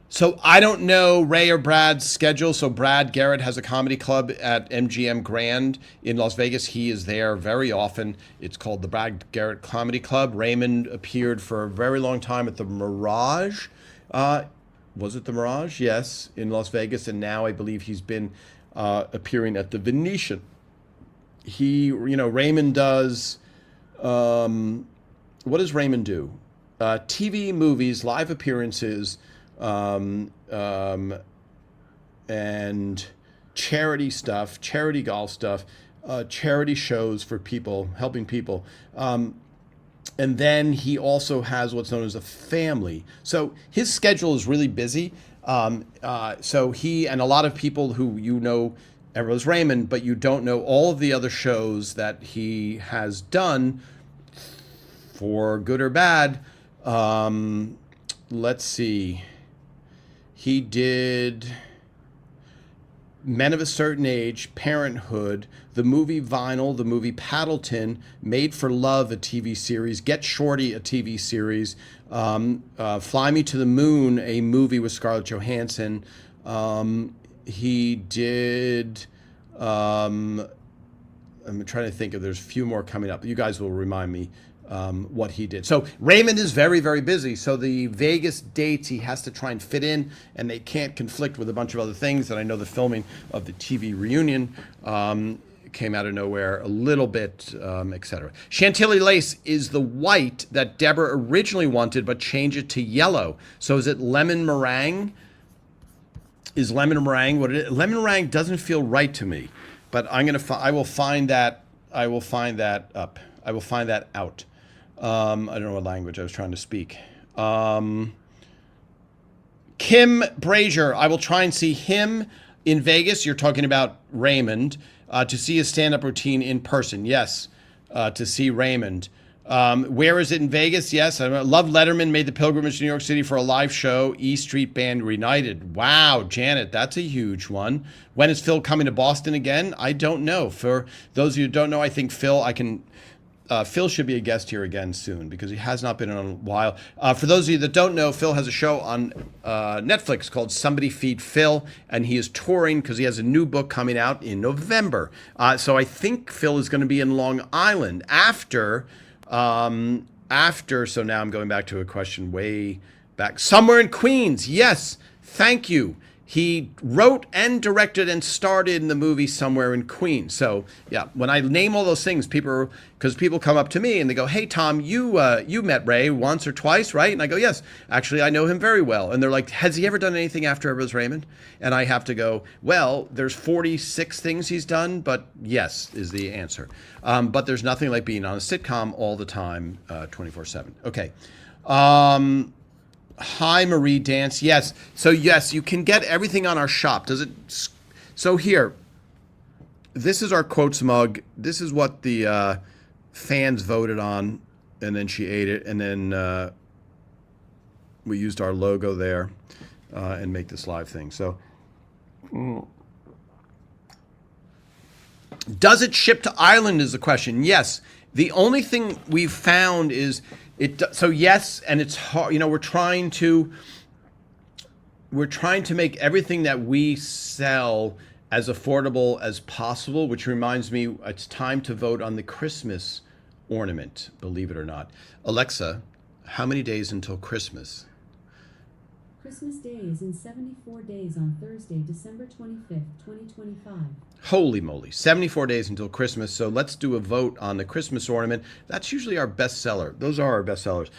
So I don't know Ray or Brad's schedule. So Brad Garrett has a comedy club at MGM Grand in Las Vegas. He is there very often. It's called the Brad Garrett Comedy Club. Raymond appeared for a very long time at the Mirage. Was it the Mirage? Yes, in Las Vegas. And now I believe he's been appearing at the Venetian. Raymond does, what does Raymond do? TV, movies, live appearances, and charity stuff, charity golf stuff, charity shows for people, helping people. And then he also has what's known as a family. So his schedule is really busy. So he and a lot of people who everyone's Raymond, but you don't know all of the other shows that he has done for good or bad. Let's see. He did Men of a Certain Age, Parenthood, the movie Vinyl, the movie Paddleton, Made for Love, a TV series, Get Shorty, a TV series, Fly Me to the Moon, a movie with Scarlett Johansson. He did, I'm trying to think if there's a few more coming up. You guys will remind me what he did. So Raymond is very, very busy. So the Vegas dates he has to try and fit in, and they can't conflict with a bunch of other things. And I know the filming of the TV reunion came out of nowhere a little bit, etc. Chantilly lace is the white that Deborah originally wanted, but changed it to yellow. So is it lemon meringue? Is lemon meringue what it is? Lemon meringue doesn't feel right to me, but I will find that. I will find that up. I will find that out. I don't know what language I was trying to speak. Kim Brazier, I will try and see him in Vegas. You're talking about Raymond, to see his stand-up routine in person. Yes, to see Raymond. Where is it in Vegas? Yes, I love Letterman made the pilgrimage to New York City for a live show. E Street Band reunited. Wow, Janet, that's a huge one. When is Phil coming to Boston again? I don't know. For those of you who don't know, I think Phil should be a guest here again soon because he has not been on a while. For those of you that don't know, Phil has a show on Netflix called Somebody Feed Phil, and he is touring because he has a new book coming out in November. So I think Phil is going to be in Long Island after. So now I'm going back to a question way back. Somewhere in Queens. Yes, thank you. He wrote and directed and starred in the movie Somewhere in Queens. So yeah, when I name all those things, people come up to me and they go, "Hey Tom, you met Ray once or twice, right?" And I go, "Yes, actually I know him very well." And they're like, "Has he ever done anything after it was Raymond?" And I have to go, "Well, there's 46 things he's done, but yes is the answer. But there's nothing like being on a sitcom all the time, 24/7." Okay. Hi, Marie Dance. Yes. So, yes, you can get everything on our shop. So here, this is our quotes mug. This is what the fans voted on, and then she ate it. And then we used our logo there and make this live thing. So, does it ship to Ireland is the question. Yes. The only thing we've found is so yes, and it's hard. We're trying to make everything that we sell as affordable as possible, which reminds me, it's time to vote on the Christmas ornament, believe it or not. Alexa, how many days until Christmas? Christmas Day is in 74 days on Thursday, December 25th, 2025. Holy moly, 74 days until Christmas. So let's do a vote on the Christmas ornament. That's usually our best seller. Those are our best sellers.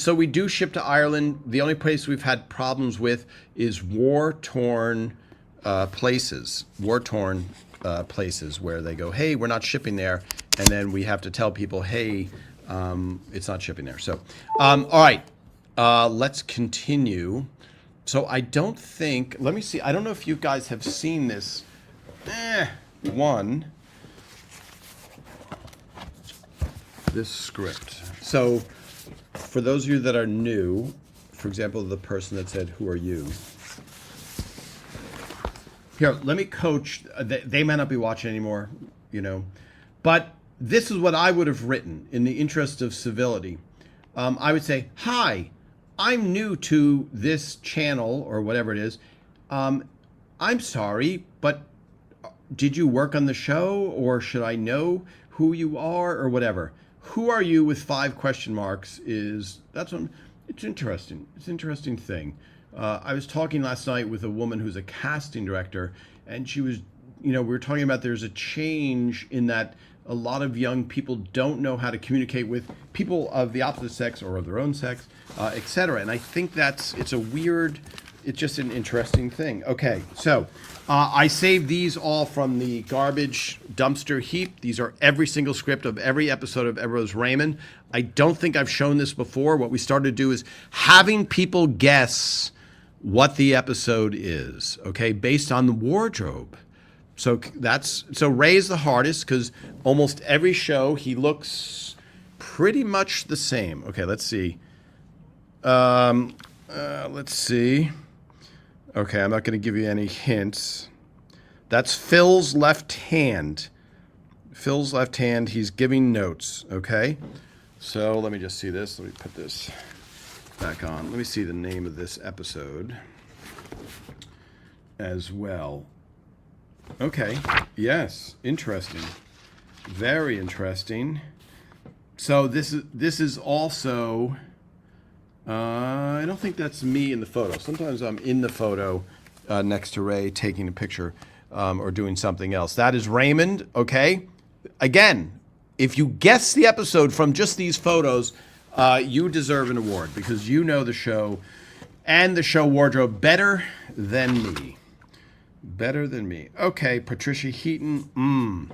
So we do ship to Ireland. The only place we've had problems with is war-torn places. War-torn places where they go, "Hey, we're not shipping there." And then we have to tell people, "Hey, it's not shipping there." So, all right. Let's continue. So I don't think, let me see. I don't know if you guys have seen this this script. So for those of you that are new, for example, the person that said, "Who are you?" Here, let me coach. They may not be watching anymore, but this is what I would have written in the interest of civility. I would say, "Hi, I'm new to this channel," or whatever it is. "I'm sorry, but did you work on the show, or should I know who you are," or whatever. "Who are you?" with 5 question marks it's interesting. It's an interesting thing. I was talking last night with a woman who's a casting director, and she was, we were talking about there's a change in that a lot of young people don't know how to communicate with people of the opposite sex or of their own sex, etc. And I think it's just an interesting thing. Okay, so I saved these all from the garbage dumpster heap. These are every single script of every episode of Everose Raymond. I don't think I've shown this before. What we started to do is having people guess what the episode is, okay, based on the wardrobe. So Ray is the hardest because almost every show he looks pretty much the same. Okay, let's see. Let's see. Okay, I'm not going to give you any hints. That's Phil's left hand. Phil's left hand, he's giving notes, okay? So let me just see this. Let me put this back on. Let me see the name of this episode as well. Okay, yes, interesting. Very interesting. So this is also, I don't think that's me in the photo. Sometimes I'm in the photo next to Ray taking a picture. or doing something else. That is Raymond, okay? Again, if you guess the episode from just these photos, you deserve an award because you know the show and the show wardrobe better than me. Better than me. Okay, Patricia Heaton.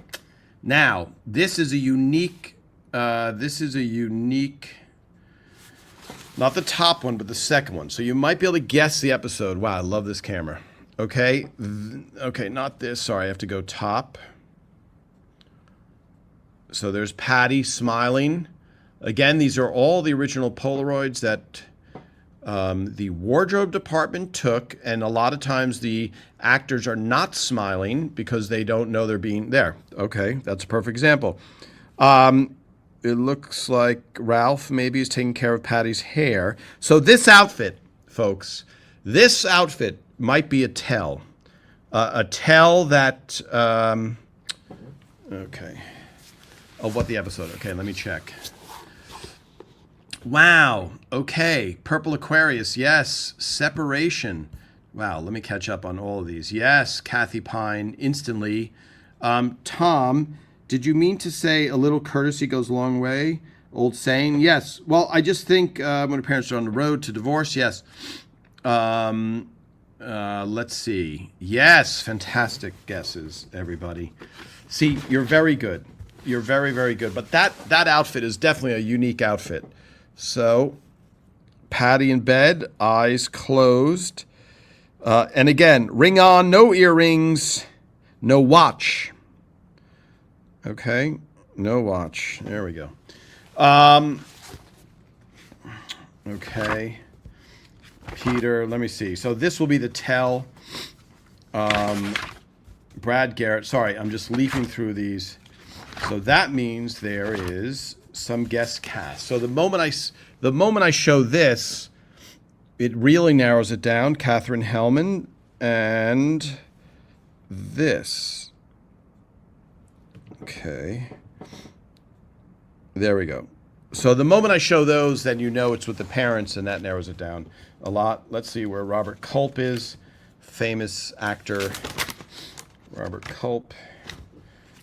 Now, this is a unique, not the top one, but the second one. So you might be able to guess the episode. Wow, I love this camera. Okay, okay, not this. Sorry, I have to go top. So there's Patty smiling. Again, these are all the original Polaroids that the wardrobe department took, and a lot of times the actors are not smiling because they don't know they're being there. Okay, that's a perfect example. It looks like Ralph maybe is taking care of Patty's hair. So this outfit, folks, this outfit might be a tell that, okay, of what the episode, okay, let me check. Wow, okay, Purple Aquarius, yes, Separation. Wow, let me catch up on all of these. Yes, Kathy Pine, instantly. Tom, did you mean to say a little courtesy goes a long way? Old saying, yes. Well, I just think when parents are on the road to divorce, yes. Let's see. Yes, fantastic guesses, everybody. See, you're very good. You're very, very good. But that outfit is definitely a unique outfit. So, Patty in bed, eyes closed. And again, ring on, no earrings, no watch. Okay, no watch. There we go. Okay. Peter, let me see. So this will be the tell. Brad Garrett. Sorry, I'm just leafing through these. So that means there is some guest cast. So the moment I show this, it really narrows it down. Katherine Hellman and this. Okay. There we go. So the moment I show those, then you know it's with the parents, and that narrows it down a lot. Let's see where Robert Culp is. Famous actor. Robert Culp.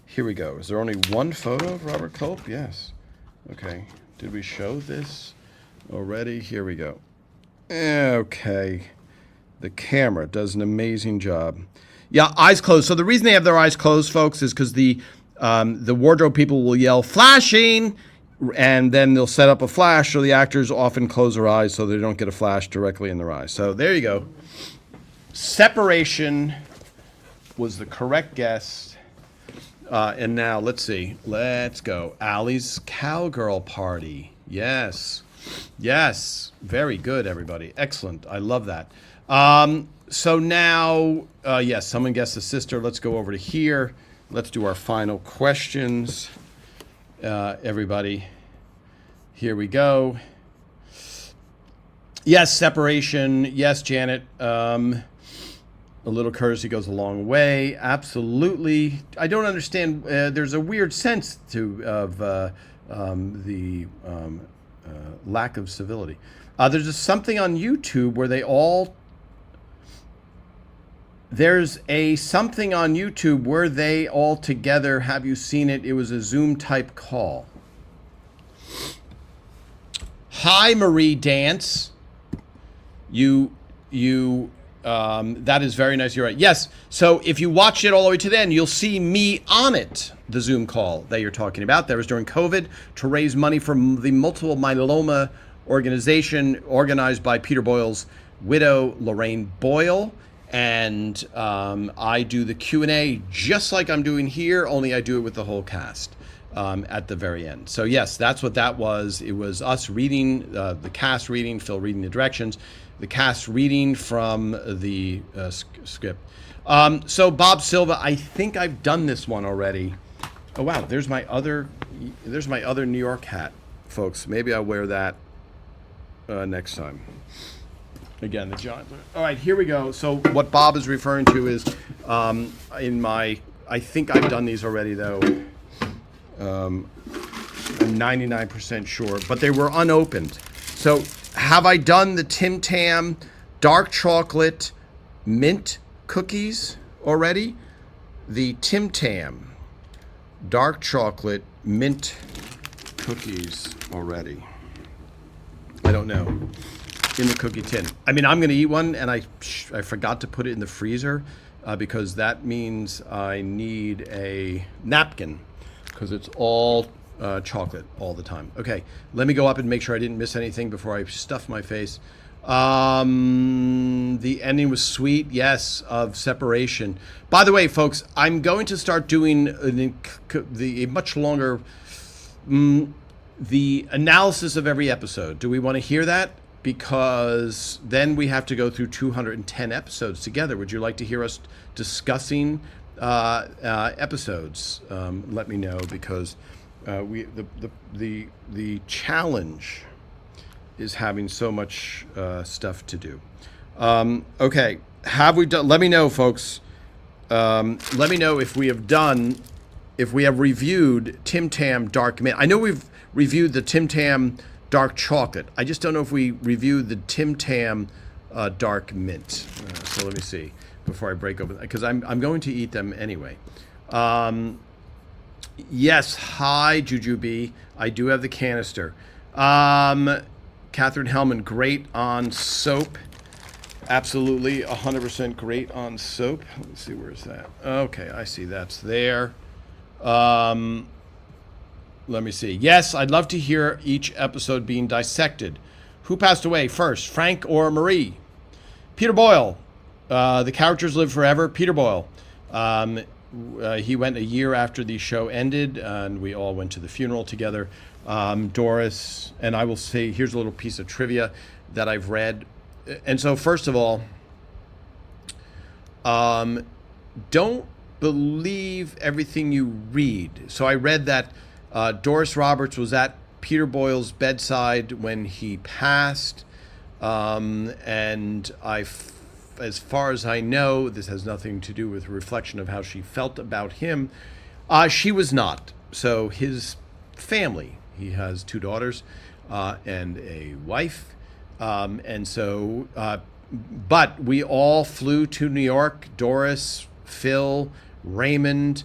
Here we go. Is there only one photo of Robert Culp? Yes. Okay. Did we show this already? Here we go. Okay. The camera does an amazing job. Yeah, eyes closed. So the reason they have their eyes closed, folks, is because the wardrobe people will yell, flashing, and then they'll set up a flash, so the actors often close their eyes so they don't get a flash directly in their eyes. So there you go. Separation was the correct guess. And now, let's see. Let's go. Allie's Cowgirl Party. Yes. Yes. Very good, everybody. Excellent. I love that. So now, yes, someone guessed the sister. Let's go over to here. Let's do our final questions. Everybody. Here we go. Yes, Separation. Yes, Janet. A little courtesy goes a long way. Absolutely. I don't understand. There's a weird sense of the lack of civility. There's something on YouTube where they all. There's something on YouTube where they all together. Have you seen it? It was a Zoom type call. Hi, Marie Dance. That is very nice. You're right. Yes. So if you watch it all the way to the end, you'll see me on it. The Zoom call that you're talking about. That was during COVID to raise money for the multiple myeloma organization organized by Peter Boyle's widow, Lorraine Boyle. And I do the Q&A just like I'm doing here, only I do it with the whole cast at the very end. So yes, that's what that was. It was us reading, the cast reading, Phil reading the directions, the cast reading from the script. So Bob Silva, I think I've done this one already. Oh wow, there's my other New York hat, folks. Maybe I'll wear that next time. Again, the giant. All right, here we go. So what Bob is referring to is I think I've done these already though. I'm 99% sure, but they were unopened. So have I done the Tim Tam dark chocolate mint cookies already? the Tim Tam dark chocolate mint cookies already. I don't know. In the cookie tin. I mean, I'm going to eat one, and I forgot to put it in the freezer because that means I need a napkin because it's all chocolate all the time. Okay, let me go up and make sure I didn't miss anything before I stuff my face. The ending was sweet, yes, of separation. By the way, folks, I'm going to start doing the much longer, the analysis of every episode. Do we want to hear that? Because then we have to go through 210 episodes together. Would you like to hear us discussing episodes? Let me know, because the challenge is having so much stuff to do. Okay, have we done? Let me know, folks. Let me know if we have reviewed Tim Tam Dark Mint. I know we've reviewed the Tim Tam Dark Chocolate. I just don't know if we reviewed the Tim Tam Dark Mint. So let me see before I break open, because I'm going to eat them anyway. Yes, hi Jujubee. I do have the canister. Catherine Hellman, great on soap. Absolutely, 100% great on soap. Let me see, where's that? Okay, I see that's there. Let me see. Yes, I'd love to hear each episode being dissected. Who passed away first, Frank or Marie? Peter Boyle. The characters live forever. Peter Boyle. He went a year after the show ended, and we all went to the funeral together. Doris, and I will say, here's a little piece of trivia that I've read. And so, first of all, don't believe everything you read. So I read that Doris Roberts was at Peter Boyle's bedside when he passed, and as far as I know, this has nothing to do with a reflection of how she felt about him. She was not. So his family, he has 2 daughters and a wife, and so, but we all flew to New York. Doris, Phil, Raymond,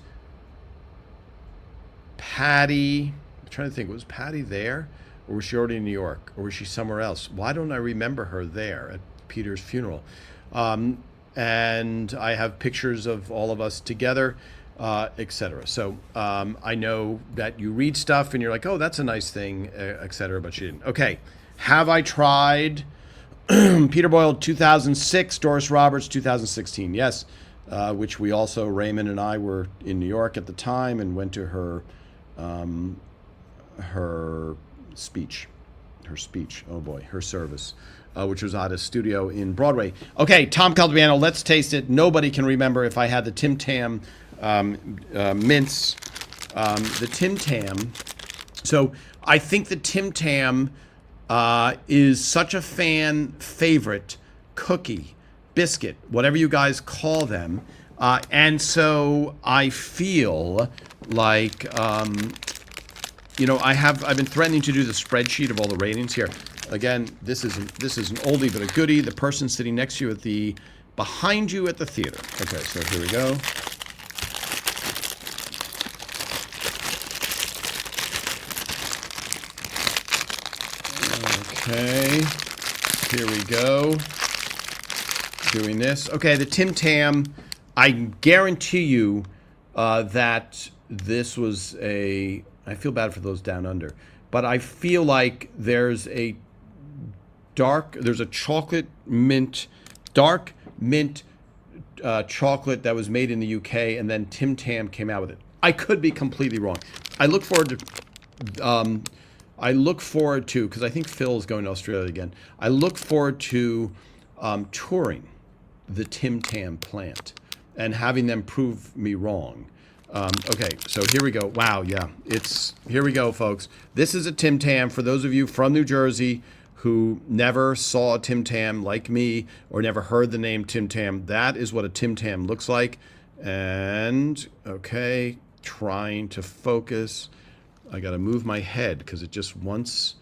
Patty. I'm trying to think, was Patty there? Or was she already in New York? Or was she somewhere else? Why don't I remember her there at Peter's funeral? And I have pictures of all of us together, etc. So I know that you read stuff and you're like, oh, that's a nice thing, etc. But she didn't. Okay. Have I tried Peter Boyle 2006, Doris Roberts 2016? Yes. Which we also, Raymond and I were in New York at the time and went to her speech, her service, which was at a studio in Broadway. Okay, Tom Caldabiano, let's taste it. Nobody can remember if I had the Tim Tam mints. The Tim Tam. So I think the Tim Tam is such a fan favorite cookie, biscuit, whatever you guys call them. And so I feel like, I've been threatening to do the spreadsheet of all the ratings here. Again, this is an oldie but a goodie. The person sitting next to you behind you at the theater. Okay, so here we go. Okay, here we go. Doing this. Okay, the Tim Tam. I guarantee you that this was I feel bad for those down under, but I feel like there's a chocolate mint, dark mint chocolate that was made in the UK, and then Tim Tam came out with it. I could be completely wrong. I look forward to, because I think Phil is going to Australia again. I look forward to touring the Tim Tam plant and having them prove me wrong. Okay, so here we go. Wow, yeah, here we go, folks. This is a Tim Tam. For those of you from New Jersey who never saw a Tim Tam like me or never heard the name Tim Tam, that is what a Tim Tam looks like. And, okay, trying to focus. I got to move my head because it just wants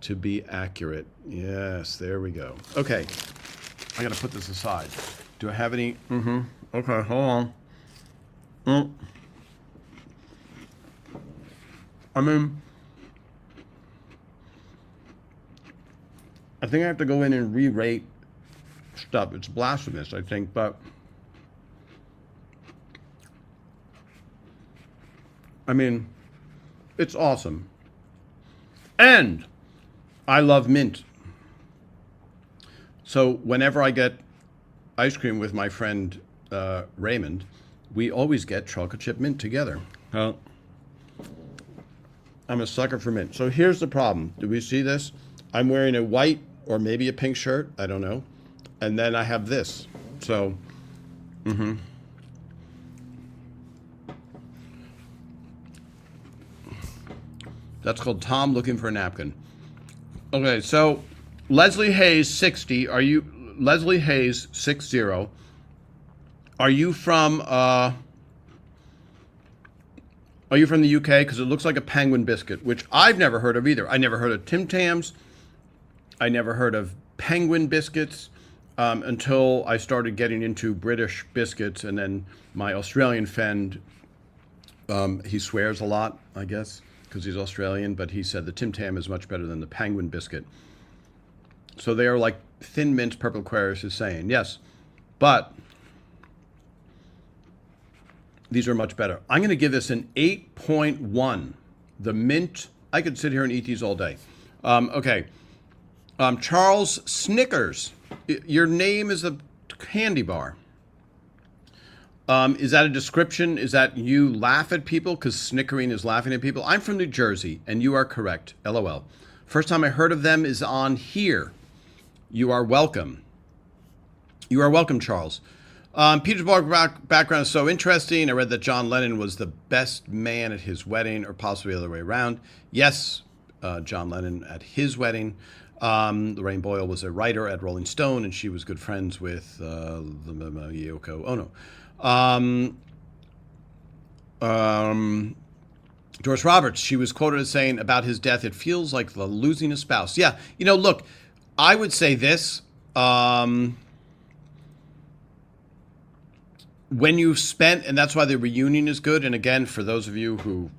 to be accurate. Yes, there we go. Okay, I got to put this aside. Do I have any? Okay, hold on. Mm. I mean, I think I have to go in and re-rate stuff. It's blasphemous, I think, but I mean, it's awesome. And I love mint. So whenever I get ice cream with my friend Raymond, we always get chocolate chip mint together. I'm a sucker for mint. So here's the problem. Do we see this? I'm wearing a white or maybe a pink shirt. I don't know. And then I have this. So, that's called Tom looking for a napkin. Okay, so Leslie Hayes, 60. Are you, Leslie Hayes, 60. Are you from the UK? Because it looks like a penguin biscuit, which I've never heard of either. I never heard of Tim Tams. I never heard of penguin biscuits until I started getting into British biscuits. And then my Australian friend, he swears a lot, I guess, because he's Australian, but he said the Tim Tam is much better than the penguin biscuit. So they are like Thin Mint Purple Aquarius is saying, yes, but these are much better. I'm going to give this an 8.1. The mint, I could sit here and eat these all day. Okay. Charles Snickers. Your name is a candy bar. Is that a description? Is that you laugh at people? Because snickering is laughing at people. I'm from New Jersey, and you are correct. LOL. First time I heard of them is on here. You are welcome. You are welcome, Charles. Peter's background is so interesting. I read that John Lennon was the best man at his wedding, or possibly the other way around. Yes, John Lennon at his wedding. Lorraine Boyle was a writer at Rolling Stone, and she was good friends with Yoko Ono. Doris Roberts, she was quoted as saying about his death, it feels like the losing a spouse. Yeah, look, I would say this. When you've spent, and that's why the reunion is good, and again, for those of you who,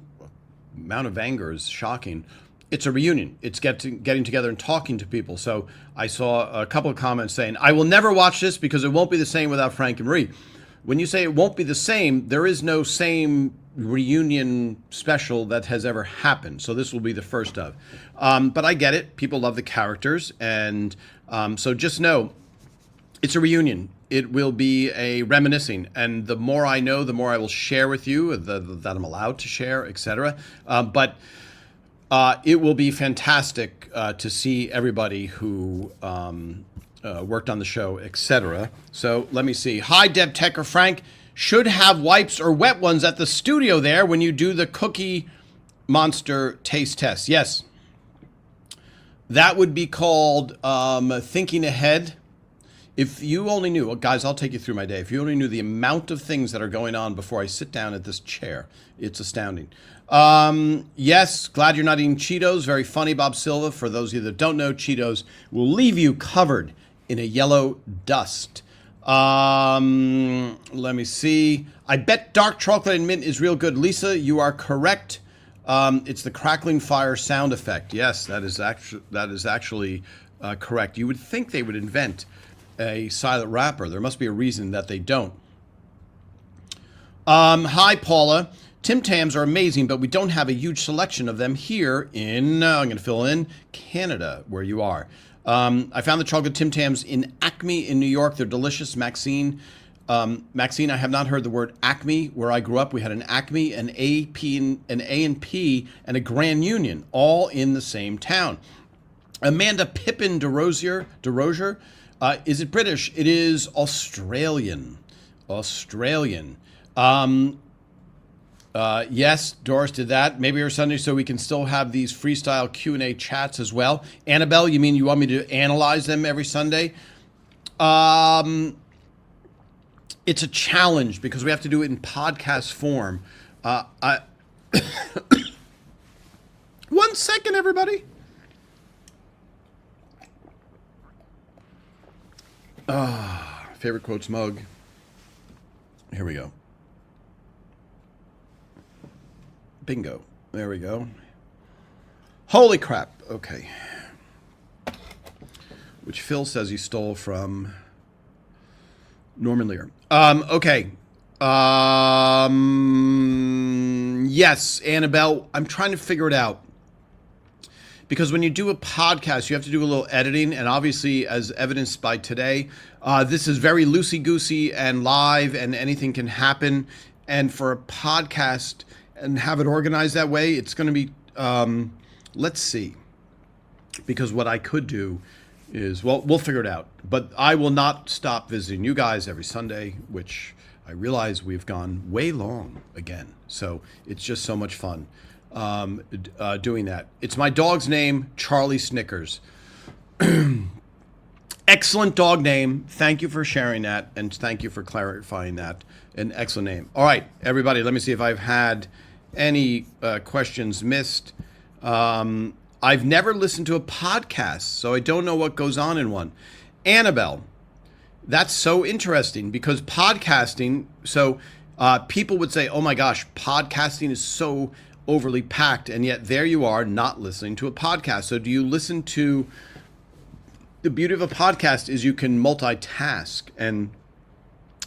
amount of anger is shocking, it's a reunion. It's getting together and talking to people. So I saw a couple of comments saying, I will never watch this because it won't be the same without Frank and Marie. When you say it won't be the same, there is no same reunion special that has ever happened. So this will be the first of. But I get it. People love the characters. And so just know, it's a reunion. It will be a reminiscing. And the more I know, the more I will share with you, that I'm allowed to share, etc. But it will be fantastic to see everybody who worked on the show, etc. So let me see. Hi, Deb Tech or Frank. Should have wipes or wet ones at the studio there when you do the Cookie Monster taste test. Yes. That would be called thinking ahead. If you only knew, well, guys, I'll take you through my day. If you only knew the amount of things that are going on before I sit down at this chair, it's astounding. Yes, glad you're not eating Cheetos. Very funny, Bob Silva. For those of you that don't know, Cheetos will leave you covered in a yellow dust. Let me see. I bet dark chocolate and mint is real good. Lisa, you are correct. It's the crackling fire sound effect. Yes, that is actually correct. You would think they would invent a silent rapper. There must be a reason that they don't. Hi, Paula. Tim Tams are amazing, but we don't have a huge selection of them here in, I'm going to fill in, Canada, where you are. I found the chocolate Tim Tams in Acme in New York. They're delicious. Maxine, I have not heard the word Acme. Where I grew up, we had an Acme, an A&P, and a Grand Union, all in the same town. Amanda Pippin DeRosier. Is it British? It is Australian. Yes, Doris did that. Maybe our Sunday so we can still have these freestyle Q&A chats as well. Annabelle, you mean you want me to analyze them every Sunday? It's a challenge because we have to do it in podcast form. 1 second, everybody. Favorite quotes mug. Here we go. Bingo. There we go. Holy crap. Okay. Which Phil says he stole from Norman Lear. Okay. Yes, Annabelle, I'm trying to figure it out. Because when you do a podcast, you have to do a little editing. And obviously, as evidenced by today, this is very loosey-goosey and live, and anything can happen. And for a podcast and have it organized that way, it's going to be, let's see. Because what I could do is, well, we'll figure it out. But I will not stop visiting you guys every Sunday, which I realize we've gone way long again. So it's just so much fun doing that. It's my dog's name, Charlie Snickers. Excellent dog name. Thank you for sharing that, and thank you for clarifying that. An excellent name. All right, everybody, let me see if I've had any questions missed. I've never listened to a podcast, so I don't know what goes on in one. Annabelle, that's so interesting because podcasting, so people would say, oh my gosh, podcasting is so overly packed, and yet there you are not listening to a podcast. So do you listen to, the beauty of a podcast is you can multitask, and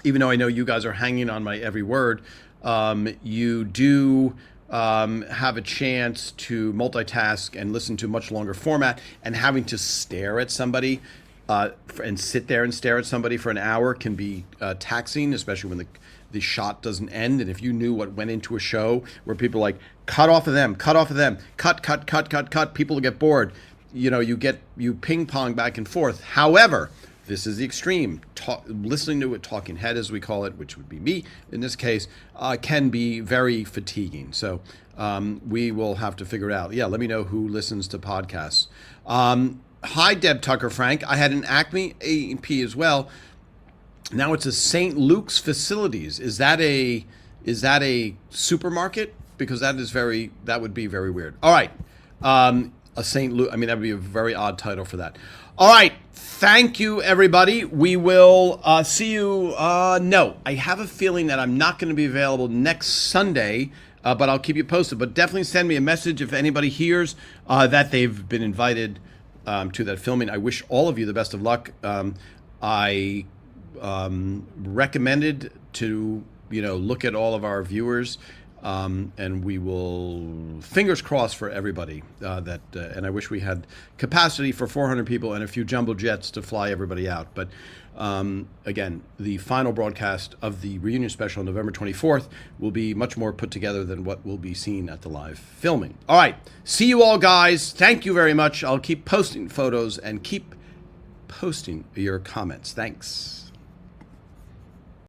even though I know you guys are hanging on my every word, you do have a chance to multitask and listen to much longer format, and having to stare at somebody and sit there and stare at somebody for an hour can be taxing, especially when the shot doesn't end. And if you knew what went into a show where people are like, cut off of them, cut, people get bored. You know, you ping pong back and forth. However, this is the extreme. Listening to a talking head, as we call it, which would be me in this case, can be very fatiguing. So we will have to figure it out. Yeah, let me know who listens to podcasts. Hi, Deb Tucker Frank. I had an Acme A&P as well. Now it's a St. Luke's Facilities. Is that a supermarket? Because that would be very weird. All right. A St. Luke, I mean, that would be a very odd title for that. All right. Thank you, everybody. We will see you. No, I have a feeling that I'm not going to be available next Sunday, but I'll keep you posted. But definitely send me a message if anybody hears that they've been invited to that filming. I wish all of you the best of luck. I recommended to look at all of our viewers, and we will, fingers crossed for everybody, and I wish we had capacity for 400 people and a few jumbo jets to fly everybody out. But again, the final broadcast of the reunion special on November 24th will be much more put together than what will be seen at the live filming. All right, see you all, guys. Thank you very much. I'll keep posting photos and keep posting your comments. Thanks.